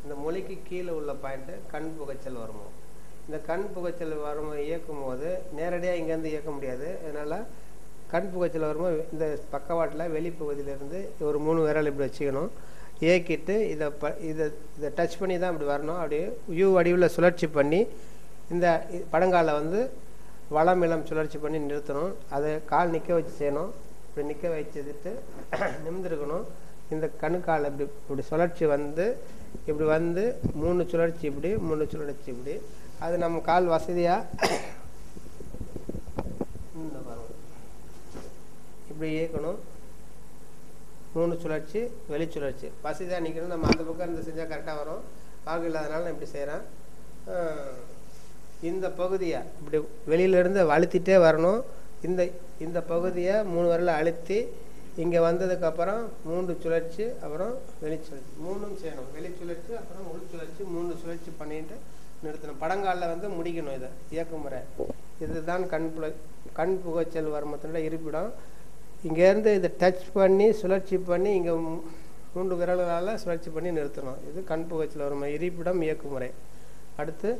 இந்த மொழிக்கு கீழே உள்ள பாயிண்ட்டு கண் புகைச்சல் வருமோ. இந்த கண் புகைச்சல் வருமோ இயக்கும் போது நேரடியாக இங்கேருந்து இயக்க முடியாது. அதனால் கண் புகைச்சல் வருமோ இந்த பக்கவாட்டில் வெளிப்பகுதியிலேருந்து ஒரு 3 விரல் இப்படி வச்சுக்கணும். இயக்கிட்டு இதை டச் பண்ணி தான் இப்படி வரணும். அப்படியே யூ வடிவில் சுழற்சி பண்ணி இந்த படங்காலை வந்து வலம் இளம் சுழற்சி பண்ணி நிறுத்தணும். அதை கால் நிற்க வச்சு செய்யணும். இப்படி நிற்க வச்சுட்டு நிமிர்ந்துருக்கணும். இந்த கணுக்கால் இப்படி சுழற்சி வந்து இப்படி வந்து 3 சுழற்சி இப்படி 3 சுழற்சி இப்படி, அது நம்ம கால் வசதியாக இப்படி இயக்கணும். 3 சுழற்சி வெளி சுழற்சி வசதியாக நிற்கணும். நம்ம அந்த பக்கம் இருந்து செஞ்சால் கரெக்டாக வரும். ஆக இல்லாதனால நான் இப்படி செய்கிறேன். இந்த பகுதியை இப்படி வெளியிலேருந்து அழுத்திட்டே வரணும். இந்த பகுதியை 3 விரலை அழுத்தி இங்கே வந்ததுக்கப்புறம் 3 சுழற்சி, அப்புறம் வெளி சுழற்சி 3ம் செய்யணும். வெளி சுழற்சி அப்புறம் உள் சுழற்சி 3 சுழற்சி பண்ணிட்டு நிறுத்தணும். படங்காலில் வந்து முடிக்கணும். இதை இயக்கும் முறை இதுதான் கண் புகைச்சல் வருமத்தினோட இருப்பிடம். இங்கேருந்து இதை டச் பண்ணி சுழற்சி பண்ணி இங்கே 3 விரல்களால் சுழற்சி பண்ணி நிறுத்தணும். இது கண் புகைச்சல் வரும் இருப்பிடம் இயக்குமுறை. அடுத்து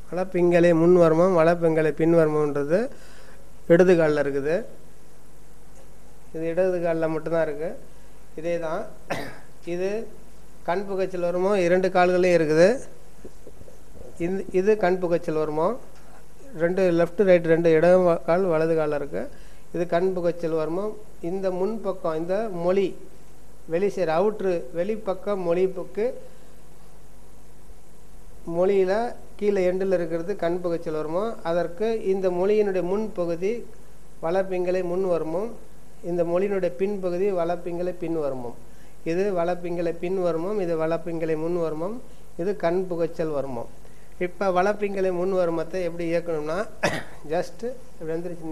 வலப்பிங்கலை முன் வருமம் வலப்பிங்கலை பின் வருமன்றது இடது காலில் இருக்குது. இது இடது காலில் மட்டும்தான் இருக்குது. இதே தான் இது கண் புகைச்சல் வருமோ 2 கால்களையும் இருக்குது. இது கண் புகைச்சல் வருமோ 2 லெஃப்ட் ரைட் 2 இடம் கால் வலது காலில் இருக்குது. இது கண் புகைச்சல் வருமோ இந்த முன்பக்கம் இந்த மொழி வெளி சைடு அவுட்ரு வெளிப்பக்கம் மொழிப்புக்கு மொழியில் கீழே எண்டில் இருக்கிறது கண் புகைச்சல் வருமோ. அதற்கு இந்த மொழியினுடைய முன்பகுதி வலப்பிங்கலை முன் வருமோ, இந்த மொழியினுடைய பின்பகுதி வலப்பிங்கலை பின் வருமோ. இது வலப்பிங்கலை பின் வருமோ, இது வலப்பிங்கலை முன் வருமோ, இது கண் புகைச்சல் வருமோ. இப்போ வலப்பிங்கலை முன் வருமத்தை எப்படி இயக்கணும்னா ஜஸ்ட்டு இப்படி வந்துருச்சு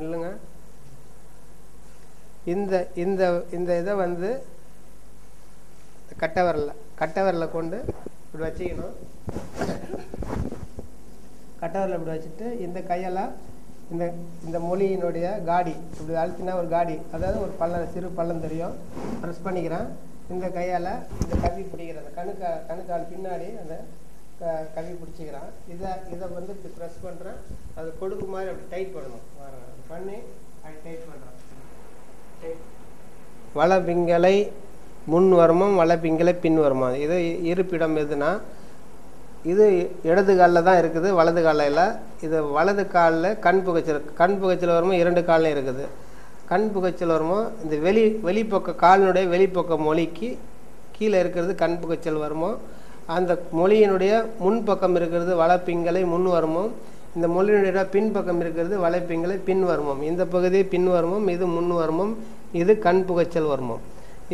நில்லுங்க. இந்த இதை வந்து கட்டவரலை கொண்டு இப்படி வச்சுக்கணும். கட்டவரில் இப்படி வச்சுட்டு இந்த கையெல்லாம் இந்த மொழியினுடைய காடி இப்படி அழுத்தினா ஒரு காடி, அதாவது ஒரு பள்ளம் சிறு பள்ளம் தெரியும். ப்ரெஸ் பண்ணிக்கிறேன். இந்த கையால் இந்த கவி பிடிக்கிறேன். அந்த கணுக்கால் பின்னாடி அந்த கவி பிடிச்சிக்கிறான். இதை வந்து இப்படி ப்ரெஸ் பண்ணுறேன். அது கொடுக்கு மாதிரி அப்படி டைட் பண்ணணும். பண்ணி அப்படி டைட் பண்ணுறேன். வலப்பிங்கலை முன் வருமம் வலப்பிங்கலை பின் வருமம். இது இருப்பிடம் எதுனா இது இடது காலில் தான் இருக்குது, வலது காலில் இல்லை. இது வலது காலில் கண் புகைச்சல் வருமோ 2 காலில் இருக்குது. கண் புகைச்சல் வருமோ இந்த வெளிப்பக்க காலினுடைய வெளிப்பக்க மொழிக்கு கீழே இருக்கிறது கண் புகைச்சல் வருமோ. அந்த மொழியினுடைய முன்பக்கம் இருக்கிறது வலப்பிங்கலை முன் வருமோ. இந்த மொழியினுடைய பின்பக்கம் இருக்கிறது வலப்பிங்கலை பின் வருமோ. இந்த பகுதி பின் வருமோ, இது முன் வருமோ, இது கண் புகைச்சல் வருமோ.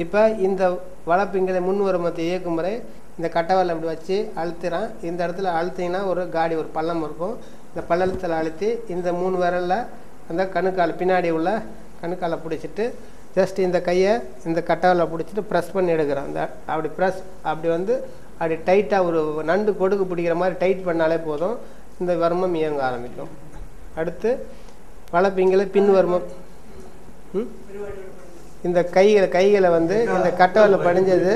இப்போ இந்த வலப்பிங்கலை முன் வருமத்தை இயக்கும் முறை இந்த கட்டவரில் அப்படி வச்சு அழுத்துறேன். இந்த இடத்துல அழுத்திங்கன்னா ஒரு காடி ஒரு பள்ளம் இருக்கும். இந்த பள்ளத்தில் அழுத்தி இந்த 3 விரலில் அந்த கணுக்கால் பின்னாடி உள்ள கணுக்காலை பிடிச்சிட்டு ஜஸ்ட் இந்த கையை இந்த கட்டவரில் பிடிச்சிட்டு ப்ரெஸ் பண்ணி எடுக்கிறேன். அந்த அப்படி வந்து அப்படி டைட்டாக ஒரு நண்டு கொடுக்கு பிடிக்கிற மாதிரி டைட் பண்ணாலே போதும், இந்த வருமம் இயங்க ஆரம்பிக்கும். அடுத்து வலப்பிங்கலை பின் வருமம். இந்த கைகளை வந்து இந்த கட்டவரில் படிஞ்சது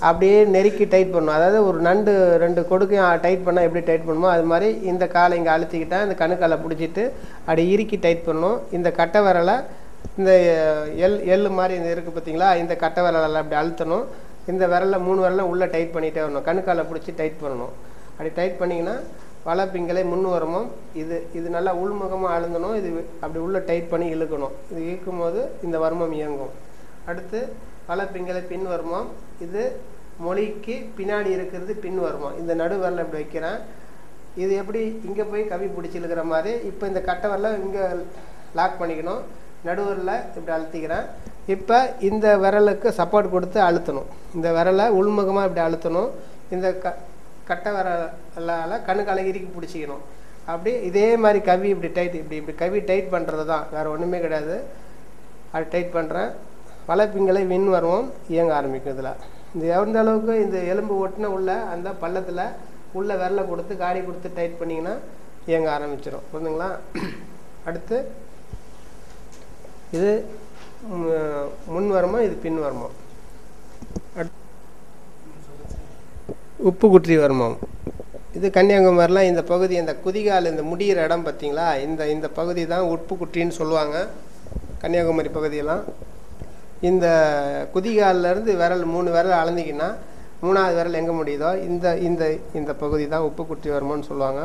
அப்படியே நெருக்கி டைட் பண்ணணும். அதாவது ஒரு நண்டு 2 கொடுக்கையும் டைட் பண்ணால் எப்படி டைட் பண்ணுமோ அது மாதிரி இந்த காலை இங்கே அழுத்திக்கிட்டேன். இந்த கணுக்காலை பிடிச்சிட்டு அப்படி இறுக்கி டைட் பண்ணணும். இந்த கட்டவரலை இந்த எள்ளு மாதிரி இந்த இருக்குது பார்த்தீங்களா, இந்த கட்டவரலை அப்படி அழுத்தணும். இந்த விரலில் 3 விரலில் உள்ளே டைட் பண்ணிகிட்டே வரணும். கணுக்காலை பிடிச்சி டைட் பண்ணணும். அப்படி டைட் பண்ணிங்கன்னா வலப்பிங்கலை முன் வருமம். இது நல்லா உள்முகமாக அழுந்தணும். இது அப்படி உள்ளே டைட் பண்ணி இழுக்கணும். இது இழுக்கும் போது இந்த வருமம் இயங்கும். அடுத்து வலப்பிங்கலை பின் வருமம். இது மொழிக்கு பின்னாடி இருக்கிறது பின் வருமம். இந்த நடு விரலை இப்படி வைக்கிறேன். இது எப்படி இங்கே போய் கவி பிடிச்சிருக்கிற மாதிரி இப்போ இந்த கட்டை விரலை இங்கே லாக் பண்ணிக்கணும். நடுவரில் இப்படி அழுத்திக்கிறேன். இப்போ இந்த விரலுக்கு சப்போர்ட் கொடுத்து அழுத்தணும். இந்த விரலை உள்முகமாக இப்படி அழுத்தணும். இந்த கட்டை விரலால் கணுக்கால இறுக்கி பிடிச்சிக்கணும். அப்படி இதே மாதிரி கவி இப்படி டைட் இப்படி கவி டைட் பண்ணுறது தான், வேறு ஒன்றுமே கிடையாது. அது டைட் பண்ணுறேன். வலைப்பிங்களை விண் வருவோம் இயங்க ஆரம்பிக்கும். இதில் இந்த எந்த அளவுக்கு இந்த எலும்பு ஒட்டின உள்ள அந்த பள்ளத்தில் உள்ள விரலை கொடுத்து காடி கொடுத்து டைட் பண்ணிங்கன்னா இயங்க ஆரம்பிச்சிடும். புரிஞ்சுங்களா? அடுத்து இது முன் வருமோ, இது பின் வருமோ. உப்பு குற்றி வருமம். இது கன்னியாகுமரியில் இந்த பகுதி, இந்த குதிகால் இந்த முடிகிற இடம் பார்த்தீங்களா, இந்த பகுதி தான் உப்பு குற்றின்னு சொல்லுவாங்க கன்னியாகுமரி பகுதியெல்லாம். இந்த குதிகாலிலேருந்து விரல் 3 விரல் அளந்திங்கன்னா 3ஆவது விரல் எங்கே முடியுதோ இந்த பகுதி தான் உப்பு குற்றி வருமோன்னு சொல்லுவாங்க.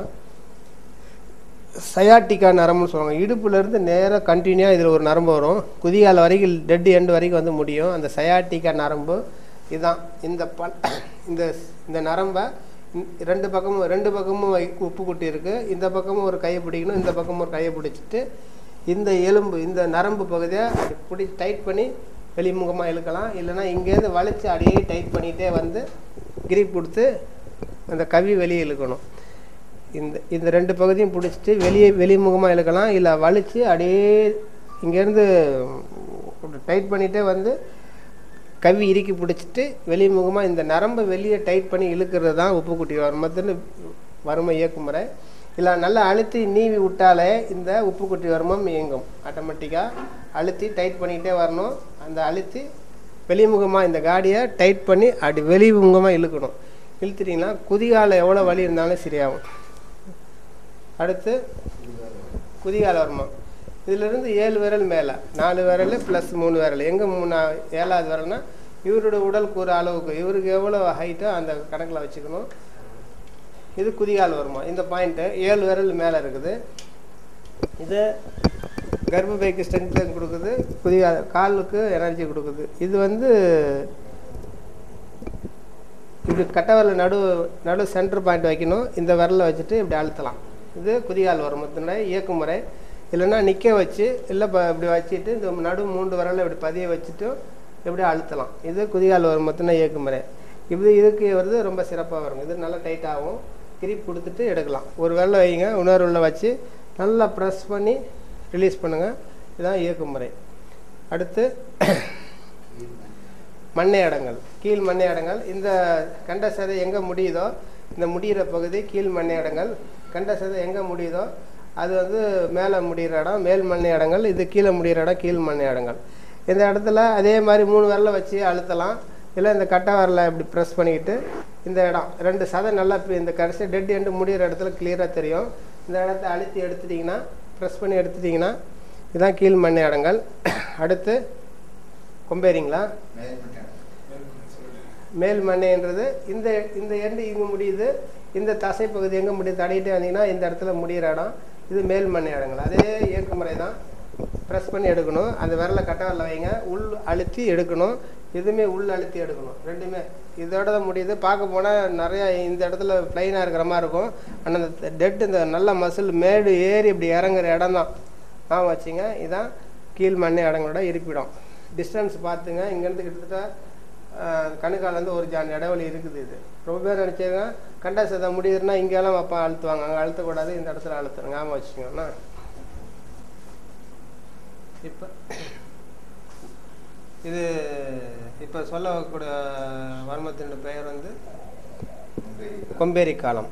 சயாட்டிக்கா நரம்புன்னு சொல்லுவாங்க. இடுப்புலேருந்து நேராக கண்டினியூவாக இதில் ஒரு நரம்பு வரும். குதிகால் வரைக்கும் டெட் எண்டு வரைக்கும் வந்து முடியும். அந்த சயாட்டிக்கா நரம்பு இதுதான். இந்த நரம்பை ரெண்டு பக்கமும் உப்பு குட்டி இருக்குது. இந்த பக்கமும் ஒரு கையை பிடிக்கணும், இந்த பக்கமும் ஒரு கையை பிடிச்சிட்டு இந்த எலும்பு இந்த நரம்பு பகுதியை அப்படி டைட் பண்ணி வெளிமுகமாக இழுக்கலாம். இல்லைன்னா இங்கேருந்து வளைச்சி அப்படியே டைட் பண்ணிகிட்டே வந்து கிரிப் கொடுத்து அந்த கவி வெளியே இழுக்கணும். இந்த 2 பகுதியும் பிடிச்சிட்டு வெளிமுகமாக இழுக்கலாம். இல்லை வலித்து அப்படியே இங்கேருந்து டைட் பண்ணிகிட்டே வந்து கவி இறுக்கி பிடிச்சிட்டு வெளிமுகமாக இந்த நரம்பை வெளியே டைட் பண்ணி இழுக்கிறது தான் உப்பு குட்டி வருமத்துன்னு வறுமை இயக்குமுறை. இல்லை நல்லா அழுத்தி நீவி விட்டாலே இந்த உப்பு குட்டி வருமம் இயங்கும். ஆட்டோமேட்டிக்காக அழுத்தி டைட் பண்ணிக்கிட்டே வரணும். அந்த அழுத்தி வெளிமுகமாக இந்த காடியை டைட் பண்ணி அப்படி வெளிமுகமாக இழுக்கணும். இழுத்துட்டிங்கன்னா குதிகால எவ்வளோ வலி இருந்தாலும் சரியாகும். அடுத்து குதிகால வருமம். இதிலிருந்து 7 விரல் மேலே, 4 விரல் ப்ளஸ் 3 விரல். எங்கே 7ஆவது விரல்னா இவரோட உடல் கூறு அளவுக்கு இவருக்கு எவ்வளோ ஹைட்டோ அந்த கணக்கில் வச்சுக்கணும். இது குதிகால் வருமா. இந்த பாயிண்ட்டு 7 விரல் மேலே இருக்குது. இது கர்ப்பப்பைக்கு ஸ்ட்ரென்த்து கொடுக்குது, குதிகால் காலுக்கு எனர்ஜி கொடுக்குது. இது இப்படி கட்டை விரல் நடு சென்டர் பாயிண்ட் வைக்கணும். இந்த விரலை வச்சுட்டு இப்படி அழுத்தலாம். இது குதிகால் வருமத்தினுடைய இயக்குமுறை. இல்லைன்னா நிற்க வச்சு இல்லை இப்படி வச்சுட்டு இந்த நடு 3 விரலை இப்படி பதிய வச்சுட்டு எப்படி அழுத்தலாம். இது குதிகால் வருமத்தின இயக்குமுறை. இதுக்கு ரொம்ப சிறப்பாக வரும். இது நல்லா டைட்டாகும். கிரிப் கொடுத்துட்டு எடுக்கலாம். ஒரு விரலை வைங்க, இன்னொரு விரலை வச்சு நல்லா ப்ரெஸ் பண்ணி ரிலீஸ் பண்ணுங்கள். இதுதான் இயக்குமுறை. அடுத்து மண்ணை அடங்கல், கீழ் மண்ணை அடங்கல். இந்த கண்ட சதை எங்கே முடியுதோ இந்த முடிகிற பகுதி கீழ் மண்ணை அடங்கல். கண்ட சதை எங்கே முடியுதோ அது மேலே முடிகிற இடம் மேல் மண்ணை அடங்கல். இது கீழே முடிகிற இடம் கீழ் மண்ணை அடங்கல். இந்த இடத்துல அதே மாதிரி 3 விரலை வச்சு அழுத்தலாம். இல்லை இந்த கட்டை விரலை இப்படி ப்ரெஸ் பண்ணிக்கிட்டு இந்த இடம் 2 சதை நல்லா இந்த கடைசி டெட் எண்டு முடிகிற இடத்துல கிளியராக தெரியும். இந்த இடத்த அழுத்தி எடுத்துட்டிங்கன்னா ப்ரெஸ் பண்ணி எடுத்துட்டிங்கன்னா இதுதான் கீழ் மண்ணை அடங்கல். அடுத்து கொம்பேரிங்களா, மேல் மண்ணைன்றது இந்த எண்டு இங்கே முடியுது. இந்த தசை பகுதி எங்கே முடியுது தடையிட்டே வந்தீங்கன்னா இந்த இடத்துல முடிகிற இடம் இது மேல் மண்ணை அடங்கல். அதே இயக்குமுறை தான். ப்ரெஸ் பண்ணி எடுக்கணும். அந்த விரலை கட்டை விரலை வைங்க, உள் அழுத்தி எடுக்கணும். இதுவுமே உள் அழுத்தி எடுக்கணும். ரெண்டுமே இதோட தான் முடியுது. பார்க்க போனால் நிறையா இந்த இடத்துல ப்ளைனாக இருக்கிற மாதிரி இருக்கும். ஆனால் அந்த டெட் இந்த நல்ல மசில் மேடு ஏறி இப்படி இறங்குற இடம் தான் வச்சுங்க. இதுதான் கீழ் மண்ணை அடங்களோட இருப்பிடம். டிஸ்டன்ஸ் பார்த்துங்க. இங்கேருந்து கிட்டத்தட்ட கணுக்காலேருந்து ஒரு ஜான் இடைவெளி இருக்குது. இது ரொம்ப பேர் நினச்சிங்க கண்டா சதை முடியுதுன்னா இங்கெல்லாம் அப்பா அழுத்துவாங்க. அங்கே அழுத்தக்கூடாது, இந்த இடத்துல அழுத்துறங்க. ஆமாம் வச்சுக்கோங்கண்ணா. இப்போ சொல்லக்கூடிய வர்மத்தின் பெயர் கொம்பேரி காலம்.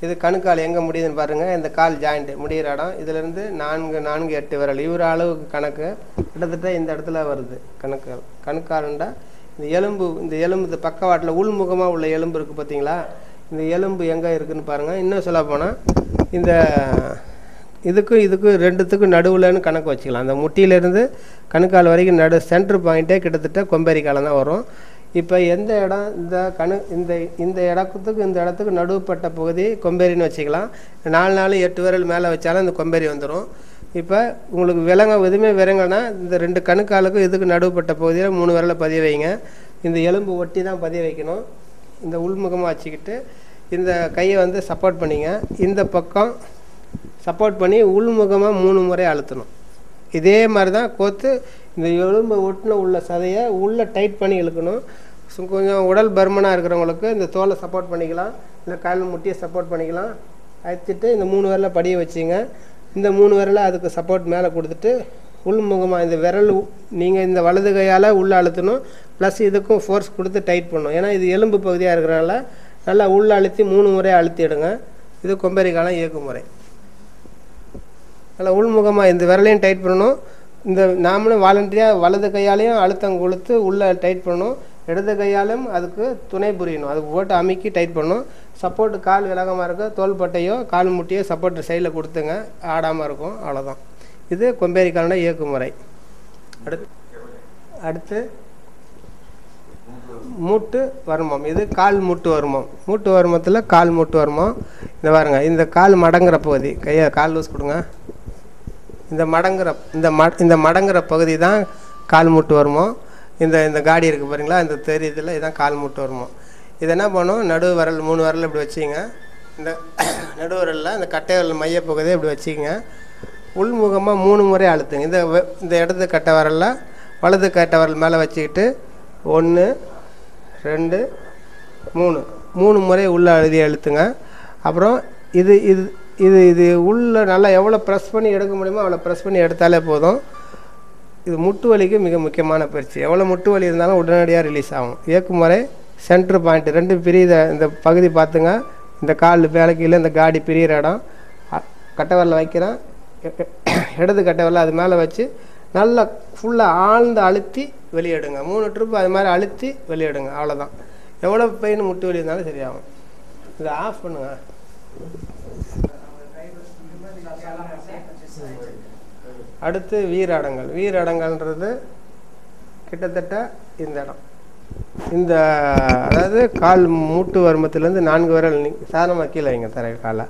இது கணுக்கால் எங்கே முடியுதுன்னு பாருங்கள். இந்த கால் ஜாயிண்ட் முடிகிற இடம் இதிலேருந்து 4 8 விரல் இவர் அளவுக்கு கணக்கு கிட்டத்தட்ட இந்த இடத்துல வருது. கணுக்காலுண்டா இந்த எலும்பு இந்த பக்கவாட்டில் உள்முகமாக உள்ள எலும்பு இருக்குது பார்த்தீங்களா. இந்த எலும்பு எங்கே இருக்குதுன்னு பாருங்கள். இன்னும் சொல்ல போனால் இந்த இதுக்கும் ரெண்டுத்துக்கும் நடுவில்னு கணக்கு வச்சுக்கலாம். அந்த முட்டியிலேருந்து கணுக்கால் வரைக்கும் சென்ட்ரு பாயிண்ட்டே கிட்டத்தட்ட கொம்பேரி காலம் தான் வரும். இப்போ எந்த இடம் இந்த இடத்துக்கு இந்த இடத்துக்கு நடுவுப்பட்ட பகுதி கொம்பேரின்னு வச்சுக்கலாம். 4 8 விரல் மேலே வச்சாலும் இந்த கொம்பேரி வந்துடும். இப்போ உங்களுக்கு எதுவுமே விலங்கன்னா இந்த 2 கணுக்காலுக்கும் இதுக்கு நடுவுப்பட்ட பகுதியில் 3 விரலை பதிய வைங்க. இந்த எலும்பு ஒட்டி தான் பதிய வைக்கணும். இந்த உள்முகமாக வச்சுக்கிட்டு இந்த கையை வந்து சப்போர்ட் பண்ணிங்க. இந்த பக்கம் சப்போர்ட் பண்ணி உள்முகமாக 3 முறை அழுத்தணும். இதே மாதிரி தான் கோத்து இந்த எலும்பு ஒட்டின உள்ள சதையை உள்ளே டைட் பண்ணி இழுக்கணும். கொஞ்சம் உடல் பருமனாக இருக்கிறவங்களுக்கு இந்த தோலை சப்போர்ட் பண்ணிக்கலாம், இல்லை கால் முட்டியை சப்போர்ட் பண்ணிக்கலாம். அழுத்திட்டு இந்த 3 விரலை படிய வச்சுங்க. இந்த 3 விரலை அதுக்கு சப்போர்ட் மேலே கொடுத்துட்டு உள்முகமாக இந்த விரல் நீங்கள் இந்த வலது கையால் உள்ளே அழுத்தணும். ப்ளஸ் இதுக்கும் ஃபோர்ஸ் கொடுத்து டைட் பண்ணணும். ஏன்னா இது எலும்பு பகுதியாக இருக்கிறனால நல்லா உள்ளே அழுத்தி 3 முறை அழுத்திடுங்க. இது கொம்பேரி காலம் இயக்கு முறை. நல்லா உள்முகமாக இந்த விரலையும் டைட் பண்ணணும். இந்த நாமளும் வாலண்டரியாக வலது கையாலையும் அழுத்தம் கொடுத்து உள்ளே டைட் பண்ணணும். இடது கையாலும் அதுக்கு துணை புரியணும். அதுக்கு போட்டு அமுக்கி டைட் பண்ணணும். சப்போர்ட்டு கால் விலகமாக இருக்க தோள்பட்டையோ கால் முட்டியோ சப்போர்ட்டு சைடில் கொடுத்துங்க, ஆடாமல் இருக்கும். அவ்வளோதான். இது கொம்பேரி காலோட இயக்கு முறை. அடுத்து மூட்டு வருமம். இது கால் மூட்டு வருமம். மூட்டு வருமத்தில் கால் மூட்டு வருமம். இந்த பாருங்க, இந்த கால் மடங்குற பகுதி, கையை கால் லூஸ் கொடுங்க. இந்த மடங்குற பகுதி தான் கால் மூட்டு வருமம். இந்த காடி இருக்குது பாருங்களா, இந்த தெரியுதில் இதுதான் கால் மூட்டு வருமம். இது என்ன பண்ணும், நடு விரல் 3 விரல் இப்படி வச்சுங்க. இந்த நடு விரலில் இந்த கட்டை விரல் மையப்பகுதியை இப்படி வச்சுக்கங்க. உள்முகமாக 3 முறை அழுத்துங்க. இந்த இடது கட்டை விரலில் வலது கட்டை விரல் மேலே வச்சுக்கிட்டு 1 2 3 முறை உள்ளே அழுத்துங்க. அப்புறம் இது இது இது இது உள்ளே நல்லா எவ்வளோ ப்ரெஸ் பண்ணி எடுக்க முடியுமோ அவ்வளோ ப்ரெஸ் பண்ணி எடுத்தாலே போதும். இது முட்டு வலிக்கு மிக முக்கியமான பயிற்சி. எவ்வளோ முட்டு வலி இருந்தாலும் உடனடியாக ரிலீஸ் ஆகும். இயக்கு முறை சென்ட்ரு பாயிண்ட் 2 பிரியுத இந்த பகுதி பார்த்துங்க. இந்த கால் மேலே கீழே இந்த காடி பிரியிற இடம் கட்டை விரலில் வைக்கிறேன். இடது கட்டை விரலில் அது மேலே வச்சு நல்லா ஃபுல்லாக ஆழ்ந்து அழுத்தி வெளியெடுங்க. 3 ட்ரிப்பு அது மாதிரி அழுத்தி வெளியெடுங்க. அவ்வளோதான். எவ்வளோ பெயின் முட்டு வலி இருந்தாலும் சரியாகும். இதை ஆஃப் பண்ணுங்க. அடுத்து வீரடங்கல். வீரடங்கல்ன்றது கிட்டத்தட்ட இந்த இடம், இந்த அதாவது கால் மூட்டு வருமத்திலேருந்து 4 விரல் சாதாரணமாக கீழே வைங்க தர காலை.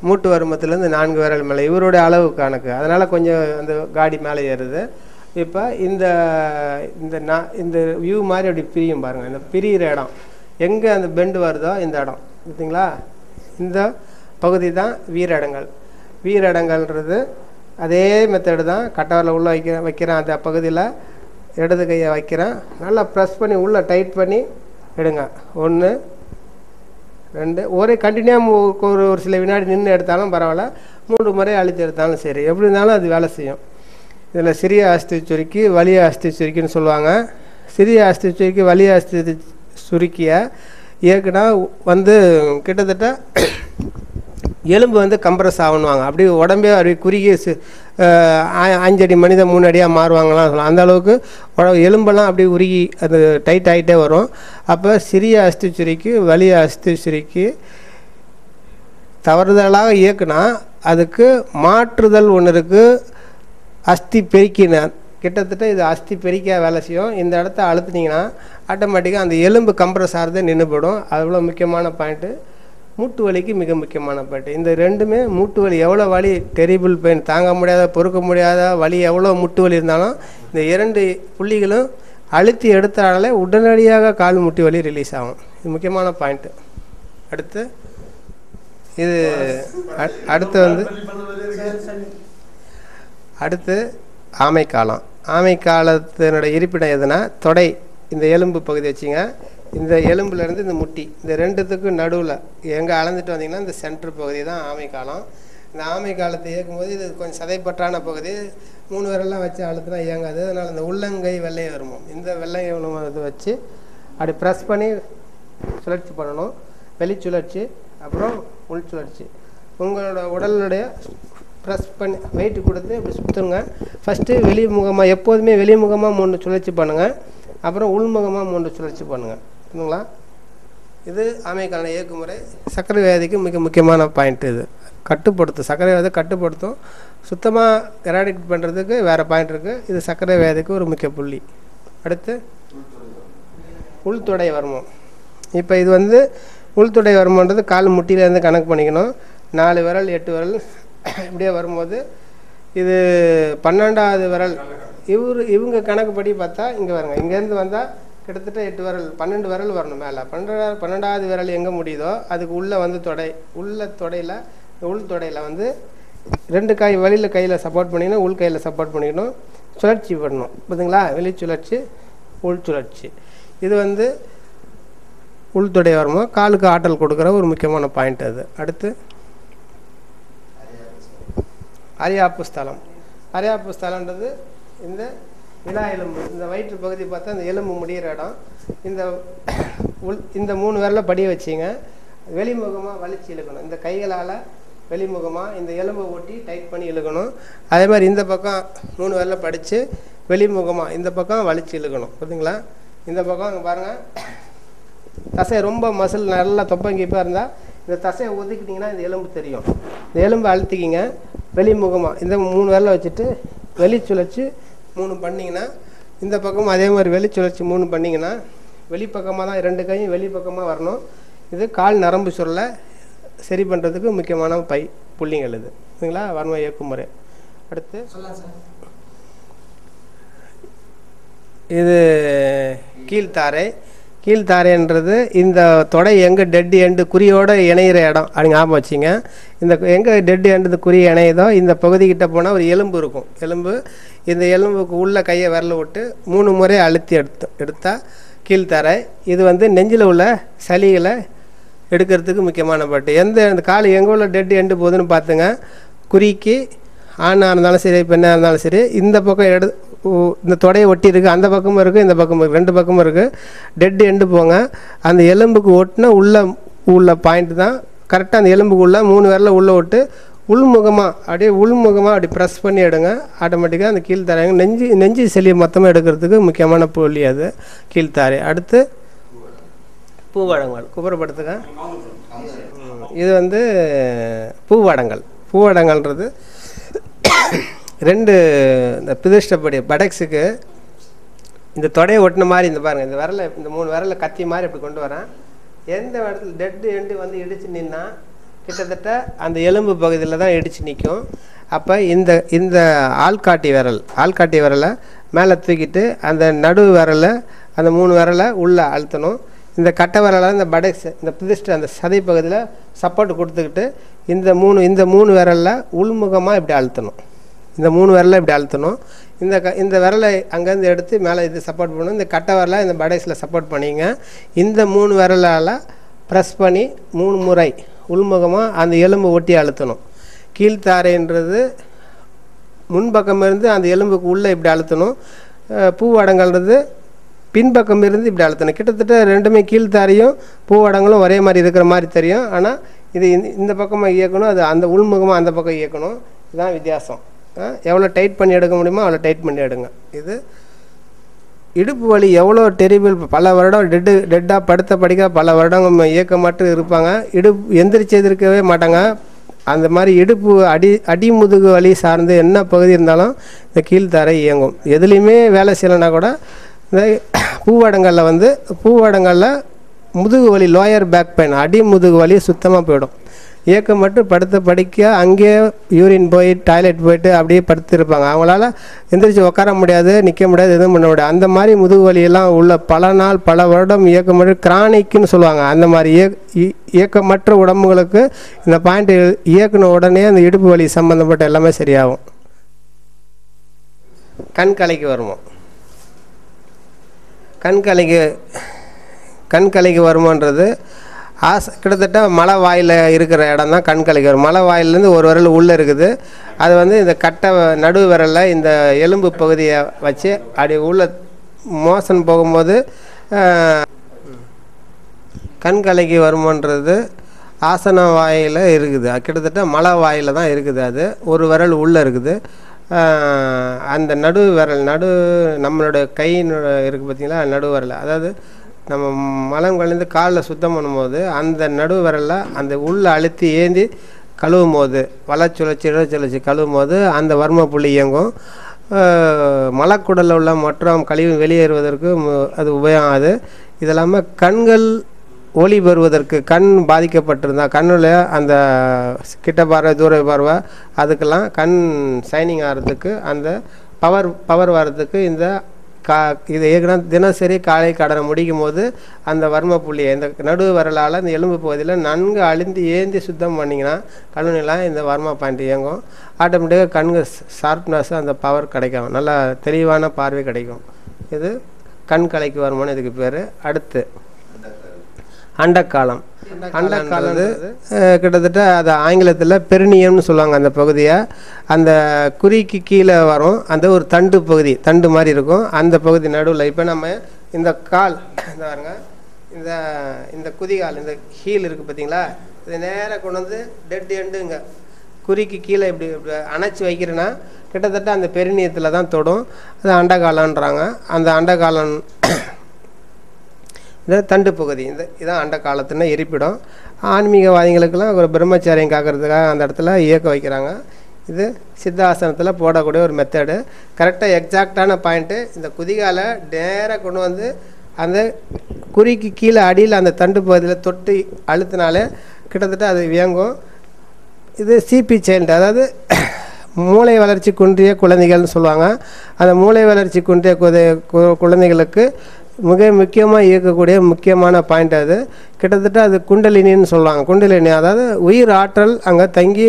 மூட்டு வருமத்திலேருந்து 4 விரல் மேலே இவருடைய அளவு கணக்கு, அதனால் கொஞ்சம் அந்த காடி மேலே ஏறுது. இப்போ இந்த வியூ மாதிரி அப்படி பிரியும் பாருங்கள். இந்த பிரிகிற இடம் எங்கே அந்த பெண்டு வருதோ இந்த இடம் பார்த்தீங்களா, இந்த பகுதி தான் வீரடங்கல். வீரடங்கல்ன்றது அதே மெத்தடு தான். கட்டவரில் உள்ளே வைக்கிறேன். அந்த பகுதியில் இடது கையை வைக்கிறேன். நல்லா ப்ரெஸ் பண்ணி உள்ளே டைட் பண்ணி எடுங்க. 1 2 ஒரே கண்டினியூவாக ஒரு சில வினாடி நின்று எடுத்தாலும் பரவாயில்ல, 3 முறை அழுத்தி எடுத்தாலும் சரி, எப்படி இருந்தாலும் அது வேலை செய்யும். இதில் சிறிய அஸ்தி சுருக்கி வலிய அஸ்தி சுருக்கின்னு சொல்லுவாங்க. சிறிய அஸ்தி சுருக்கி வலிய அஸ்தி சுருக்கிய ஏற்கனா கிட்டத்தட்ட எலும்பு கம்ப்ரஸ் ஆகணுவாங்க. அப்படி உடம்பே அப்படி குறுகி 5 அடி மனிதன் 3 அடியாக மாறுவாங்கலாம் சொல்லலாம். அந்த அளவுக்கு எலும்பெல்லாம் அப்படி உருகி அது டைட் ஆகிட்டே வரும். அப்போ சிறிய அஸ்தி சுருக்கி வலிய அஸ்தி சுருக்கி தவறுதலாக இயக்குனா அதுக்கு மாற்றுதல் ஒன்று இருக்குது. அஸ்தி பெருக்கின கிட்டத்தட்ட இது அஸ்தி பெருக்கியாக வேலை செய்யும். இந்த இடத்த அழுத்துனீங்கன்னா ஆட்டோமேட்டிக்காக அந்த எலும்பு கம்ப்ரஸ் ஆகிறதே நின்று போடும். அவ்வளோ முக்கியமான பாயிண்ட்டு. மூட்டு வலிக்கு மிக முக்கியமான பாயிண்ட். இந்த ரெண்டுமே மூட்டு வலி எவ்வளோ வலி, டெரிபிள் பெயின், தாங்க முடியாத பொறுக்க முடியாத வலி எவ்வளோ மூட்டு வலி இருந்தாலும் இந்த 2 புள்ளிகளும் அழுத்தி எடுத்தாலே உடனடியாக கால் முட்டி வலி ரிலீஸ் ஆகும். இது முக்கியமான பாயிண்ட்டு. அடுத்து இது அடுத்து ஆமைக்காலம். ஆமைக்காலத்தினுடைய இருப்பிடம் எதுனா தொடை, இந்த எலும்பு பகுதி வச்சுங்க. இந்த எலும்புலேருந்து இந்த முட்டி, இந்த 2த்துக்கும் நடுவில் எங்கே அளந்துட்டு வந்தீங்கன்னா இந்த சென்ட்ரு பகுதி தான் ஆமைக்காலம். இந்த ஆமைக்காலத்தை இயக்கும்போது இது கொஞ்சம் சதைப்பற்றான பகுதி, 3 விரலாம் வச்சு அழுத்தினா இயங்காது. அதனால் இந்த உள்ளங்கை வெள்ளை வருமோ, இந்த வெள்ளை இது வச்சு அப்படி ப்ரெஸ் பண்ணி சுழற்சி பண்ணணும். வெளி சுழற்சி, அப்புறம் உள் சுழற்சி. உங்களோட உடலுடைய ப்ரெஸ் பண்ணி வெயிட்டு கொடுத்து இப்படி சுற்றுங்க. ஃபஸ்ட்டு வெளிமுகமாக, எப்போதுமே வெளிமுகமாக 3 சுழற்சி பண்ணுங்கள். அப்புறம் உள்முகமாக 3 சுழற்சி பண்ணுங்கள். சரிங்களா? இது ஆமைக்கான இயக்குமுறை. சர்க்கரை வியாதிக்கு மிக முக்கியமான பாயிண்ட்டு. இது கட்டுப்படுத்தும், சர்க்கரை வியாதியை கட்டுப்படுத்தும். சுத்தமாக எராடிக் பண்ணுறதுக்கு வேறு பாயிண்ட் இருக்குது. இது சர்க்கரை வியாதிக்கு ஒரு முக்கிய புள்ளி. அடுத்து உள்தொடை வருமம். இப்போ இது உள்தொடை வருமன்றது கால் முட்டியிலேருந்து கணக்கு பண்ணிக்கணும். 4 விரல் 8 விரல் இப்படியே வரும்போது இது 12வது விரல். இவங்க கணக்குப்படி பார்த்தா இங்கே வருங்க. இங்கேருந்து வந்தால் கிட்டத்தட்ட 8 விரல் 12 விரல் வரணும் மேலே. 12வது விரல் எங்கே முடியுதோ அதுக்கு உள்ளே வந்து தொடையில் உள் தொடையில் வந்து 2 கை வெளியில் கையில் சப்போர்ட் பண்ணிக்கணும், உள் கையில் சப்போர்ட் பண்ணிக்கணும், சுழற்சி பண்ணணும். பார்த்தீங்களா? வெளி சுழற்சி, உள் சுழற்சி. இது வந்து உள்தொடை வரமோ காலுக்கு ஆற்றல் கொடுக்குற ஒரு முக்கியமான பாயிண்ட் அது. அடுத்து அரியாப்பு ஸ்தலம். அரியாப்பு ஸ்தலன்றது இந்த விலா எலும்பு, இந்த வயிற்று பகுதி பார்த்தா இந்த எலும்பு முடிகிற இடம். இந்த 3 விரலை படிய வச்சிங்க, வெளிமுகமாக வலிச்சு இழுக்கணும். இந்த கைகளால் வெளிமுகமாக இந்த எலும்பை ஒட்டி டைட் பண்ணி இழுக்கணும். அதே மாதிரி இந்த பக்கம் 3 விரலை படித்து வெளிமுகமாக இந்த பக்கம் வலிச்சு இழுக்கணும். பார்த்தீங்களா? இந்த பக்கம் அங்கே பாருங்கள், தசை ரொம்ப மசில் நல்லா தொப்பங்கிப்பாக இருந்தால் இந்த தசையை ஒதுக்கிட்டிங்கன்னா இந்த எலும்பு தெரியும். இந்த எலும்பை அழுத்திக்கிங்க, வெளிமுகமாக இந்த 3 விரலை வச்சுட்டு வெளி சுழற்சி 3 பண்ணிங்கன்னா, இந்த பக்கம் அதே மாதிரி வெளி சுழற்சி 3 பண்ணிங்கன்னா வெளிப்பக்கமாக தான் 2 கையும் வெளிப்பக்கமாக வரணும். இது கால் நரம்பு சுருளை சரி பண்ணுறதுக்கு முக்கியமான புள்ளிங்கள் இது. சரிங்களா? வர்ம இயக்கும் முறை. அடுத்து இது கீழ்த்தாரை. கீழ்த்தாரைன்றது இந்த தொடை எங்கே டெட் எண்டு குறியோடு இணையிற இடம். அப்படி ஞாபகம் வச்சிங்க. இந்த எங்கே டெட் எண்டு குறி இணையுதோ இந்த பகுதிக்கிட்ட போனால் ஒரு எலும்பு இருக்கும். இந்த எலும்புக்கு உள்ள கையை விரல விட்டு 3 முறை அழுத்தி எடுத்தால் கீழ்த்தாரை. இது வந்து நெஞ்சில் உள்ள சளிகளை எடுக்கிறதுக்கு முக்கியமான பாட்டு. இந்த கால் எங்கே உள்ள டெட் எண்டு போகுதுன்னு பார்த்துங்க. குறிக்கு ஆணாக இருந்தாலும் சரி, பெண்ணாக இருந்தாலும் சரி, இந்த பக்கம் இந்த தொடையை ஒட்டி இருக்குது, அந்த பக்கமும் இருக்குது, இந்த பக்கமும் இருக்குது, 2 பக்கமும் இருக்குது. டெட் எண்டு போங்க. அந்த எலும்புக்கு ஒட்டினா உள்ள பாயிண்ட் தான் கரெக்டாக. அந்த எலும்புக்கு உள்ள 3 விரல உள்ளே விட்டு உள்முகமாக அப்படி ப்ரெஸ் பண்ணி எடுங்க. ஆட்டோமேட்டிக்காக அந்த கீழ்த்தாரைங்க நெஞ்சு செலியை மொத்தமாக எடுக்கிறதுக்கு முக்கியமான புள்ளி அது கீழ்த்தாரை. அடுத்து பூவடங்கள். குப்புறப்படுத்துங்க. இது வந்து பூவடங்கள். பூவடங்கள்ன்றது 2 இந்த பிதிஷ்டப்படி படக்ஸுக்கு இந்த தொடையை ஒட்டின மாதிரி இந்த பாருங்கள், இந்த விரலை இந்த 3 விரலை கத்தி மாதிரி இப்படி கொண்டு வரேன். எந்த இடத்துல டெட்டு எண்டு வந்து இடித்து நின்னா கிட்டத்தட்ட அந்த எலும்பு பகுதியில் தான் இடித்து நிற்கும். அப்போ இந்த ஆள்காட்டி விரலை மேலே தூக்கிட்டு அந்த நடு விரலை அந்த 3 விரலை உள்ளே அழுத்தணும். இந்த கட்டை விரலை இந்த படக்ஸ் இந்த பிதிஷ்ட அந்த சதை பகுதியில் சப்போர்ட் கொடுத்துக்கிட்டு இந்த 3 விரலில் உள்முகமாக இப்படி அழுத்தணும். இந்த 3 விரலை இப்படி அழுத்தணும். இந்த விரலை அங்கேருந்து எடுத்து மேலே இது சப்போர்ட் பண்ணணும். இந்த கட்டை விரலை இந்த படக்ஸில் சப்போர்ட் பண்ணிங்க. இந்த 3 விரலால் ப்ரெஸ் பண்ணி 3 முறை உள்முகமாக அந்த எலும்பு ஒட்டி அழுத்தணும். கீழ்த்தாரைன்றது முன்பக்கம் இருந்து அந்த எலும்புக்கு உள்ளே இப்படி அழுத்தணும். பூவடங்கள்ன்றது பின்பக்கம் இருந்து இப்படி அழுத்தணும். கிட்டத்தட்ட 2மே கீழ்த்தாரையும் பூவடங்களும் ஒரே மாதிரி இருக்கிற மாதிரி தெரியும். ஆனால் இது இந்த பக்கமாக இயக்கணும், அது அந்த உள்முகமாக அந்த பக்கம் இயக்கணும். இதுதான் வித்தியாசம். எவ்வளோ டைட் பண்ணி எடுக்க முடியுமோ அவ்வளோ டைட் பண்ணி எடுங்க. இது இடுப்பு வலி எவ்வளோ டெரிபிள். பல வருடம் டெட்டாக படிக்க பல வருடம் இயக்க மட்டும் இருப்பாங்க. எந்திரிச்சு இருக்கவே மாட்டாங்க. அந்த மாதிரி இடுப்பு அடிமுதுகு வலி சார்ந்து என்ன பகுதி இருந்தாலும் இந்த கீழ்த்தாரை இயங்கும். எதுலேயுமே வேலை செய்யலைன்னா கூட இந்த பூவடங்களில் முதுகு வலி, லோயர் பேக் பெயின், அடிமுதுகு வலி சுத்தமாக போயிடும். இயக்கம் மட்டும் படிக்க அங்கேயே யூரின் போய் டாய்லெட் போயிட்டு அப்படியே படுத்துருப்பாங்க. அவங்களால எந்திரிச்சு உட்கார முடியாது, நிற்க முடியாது, எதுவும் பண்ண முடியாது. அந்த மாதிரி முதுகு வலியெல்லாம் உள்ள பல நாள் பல வருடம் இயக்கம் மட்டும் கிரானிக்குன்னு சொல்லுவாங்க. அந்த மாதிரி இயக்கமற்ற உடம்புகளுக்கு இந்த பாயிண்ட் இயக்கின உடனே அந்த இடுப்பு வலி சம்மந்தப்பட்ட எல்லாமே சரியாகும். கண்கலைக்கு வருவோம். கண்கலைக்கு வருமானது கிட்டத்தட்ட மலை வாயில் இருக்கிற இடம் தான் கண்கலைக்கு வரும். மலை வாயிலேருந்து ஒரு விரல் உள்ளே இருக்குது. அது வந்து இந்த கட்டை நடு விரலில் இந்த எலும்பு பகுதியை வச்சு அப்படி உள்ள மோசன் போகும்போது கண்கலைக்கு வருமானது ஆசன வாயில் இருக்குது. கிட்டத்தட்ட மலை வாயில் தான் இருக்குது. அது ஒரு விரல் உள்ளே இருக்குது. அந்த நடு விரல் நம்மளோட கையினோட இருக்குது பார்த்தீங்களா, நடு விரல். அதாவது நம்ம மலம் கலந்து காலில் சுத்தம் பண்ணும்போது அந்த நடு விரலில் அந்த உள்ளே அழுத்தி ஏந்தி கழுவும் போது வளச்சுழற்சி இடச்சுழற்சி கழுவும் போது அந்த வர்ம புள்ளி இயங்கும். மலக்குடலில் உள்ள மற்றும் கழிவு வெளியேறுவதற்கு அது உபயோகம். அது இது இல்லாமல் கண்கள் ஒளி பெறுவதற்கு, கண் பாதிக்கப்பட்டிருந்தால் கண்ணில் அந்த கிட்ட பார்வை தூர பார்வை அதுக்கெல்லாம் கண் ஷைனிங் ஆகிறதுக்கு அந்த பவர் வர்றதுக்கு இந்த இதை இயக்குனா தினசரி காலை கடனை முடிக்கும் போது அந்த வர்ம புள்ளியை இந்த நடு வரலால் இந்த எலும்பு பகுதியில் நன்கு அழிந்து ஏந்தி சுத்தம் பண்ணிங்கன்னா கண்ணுலாம் இந்த வர்மா பாயிண்ட் இயங்கும். ஆட்டோமேட்டிக்காக கண்கு ஷார்ப்னஸ் அந்த பவர் கிடைக்கும், நல்லா தெளிவான பார்வை கிடைக்கும். இது கண் கலைக்கு வருமானம் இதுக்கு பேர். அடுத்து அண்டக்காலம். அண்டக்காலம் கிட்டத்தட்ட அது ஆங்கிலத்தில் பெரினியம்னு சொல்லுவாங்க. அந்த பகுதியை அந்த குறிக்கு கீழே வரும், அந்த ஒரு தண்டு பகுதி, தண்டு மாதிரி இருக்கும். அந்த பகுதி நடுவில் இப்போ நம்ம இந்த கால் இந்த பாருங்க, இந்த இந்த குதிகால் இந்த ஹீல் இருக்குது பார்த்தீங்களா, இதை நேராக கொண்டு வந்து டெட் எண்டுங்க குறிக்கு கீழே இப்படி இப்படி அணைச்சி வைக்கிறேன்னா கிட்டத்தட்ட அந்த பெரினியத்தில் தான் தொடும். அது அண்டகாலன்றாங்க. அந்த அண்டகாலம் இந்த தண்டு பகுதி இதான் அண்ட காலத்துனா இருப்பிடம். ஆன்மீகவாதிகளுக்கெல்லாம் ஒரு பிரம்மச்சாரியம் காக்கிறதுக்காக அந்த இடத்துல இயக்க வைக்கிறாங்க. இது சித்தாசனத்தில் போடக்கூடிய ஒரு மெத்தடு. கரெக்டாக எக்ஸாக்டான பாயிண்ட்டு இந்த குதிகாலை நேராக கொண்டு வந்து அந்த குறிக்கு கீழே அடியில் அந்த தண்டு பகுதியில் தொட்டு அழுத்தினாலே கிட்டத்தட்ட அது இயங்கும். இது சிபி சைல்டு, அதாவது மூளை வளர்ச்சி குன்றிய குழந்தைகள்னு சொல்லுவாங்க. அந்த மூளை வளர்ச்சி குன்றிய குழந்தைகளுக்கு மிக முக்கியமாக இயக்கக்கூடிய முக்கியமான பாயிண்ட் அது. கிட்டத்தட்ட அது குண்டலினின்னு சொல்லுவாங்க. குண்டலினி அதாவது உயிர் ஆற்றல் அங்கே தங்கி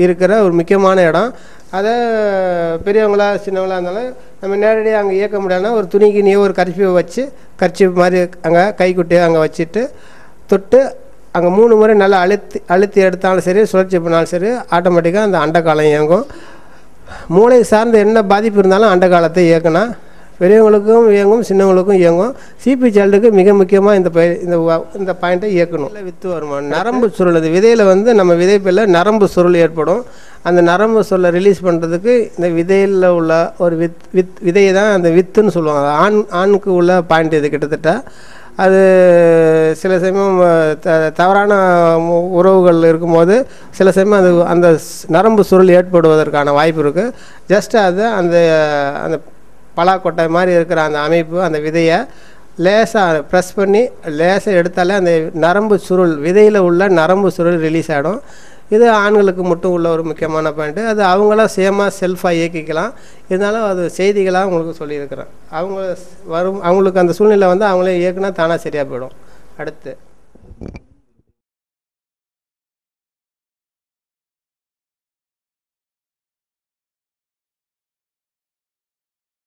இருக்கிற ஒரு முக்கியமான இடம். அதை பெரியவங்களா சின்னவங்களா இருந்தாலும் நம்ம நேரடியாக அங்கே இயக்க முடியாதுன்னா ஒரு துணிக்கினியோ ஒரு கர்ச்சியை வச்சு கர்ச்சி மாதிரி அங்கே கைக்குட்டியை அங்கே வச்சுட்டு தொட்டு அங்கே 3 முறை நல்லா அழுத்தி எடுத்தாலும் சரி, சுழற்சி பண்ணாலும் சரி, ஆட்டோமேட்டிக்காக அந்த அண்டக்காலம் இயங்கும். மூளை சார்ந்த என்ன பாதிப்பு இருந்தாலும் அண்டக்காலத்தை இயக்குனா பெரியவங்களுக்கும் இயங்கும், சின்னவங்களுக்கும் இயங்கும். சிபி சைல்டுக்கு மிக முக்கியமாக இந்த பாயிண்ட்டை இயக்கணும். வித்து வருமானம் நரம்பு சுருள், அது விதையில் நம்ம விதைப்பில் நரம்பு சுருள் ஏற்படும். அந்த நரம்பு சுருளை ரிலீஸ் பண்ணுறதுக்கு இந்த விதையில் உள்ள ஒரு விதையை தான் அந்த வித்துன்னு சொல்லுவாங்க. ஆணுக்கு உள்ள பாயிண்ட் இது. கிட்டத்தட்ட அது சில சமயம் தவறான உறவுகள் இருக்கும்போது சில சமயம் அது அந்த நரம்பு சுருள் ஏற்படுவதற்கான வாய்ப்பு இருக்குது. ஜஸ்ட் அது அந்த அந்த பலாக்கொட்டை மாதிரி இருக்கிற அந்த அமைப்பு, அந்த விதையை லேசாக ப்ரெஸ் பண்ணி லேசாக எடுத்தாலே அந்த நரம்பு சுருள், விதையில் உள்ள நரம்பு சுருள் ரிலீஸ் ஆகிடும். இது ஆண்களுக்கு மட்டும் உள்ள ஒரு முக்கியமான பாயிண்ட்டு. அது அவங்களாம் சேமாக செல்ஃபாக இயக்கிக்கலாம். இருந்தாலும் அது செய்திகளாக அவங்களுக்கு சொல்லியிருக்கிறேன். அவங்களுக்கு அந்த சூழ்நிலை அவங்களே இயக்குனா தானாக சரியாக போயிடும். அடுத்து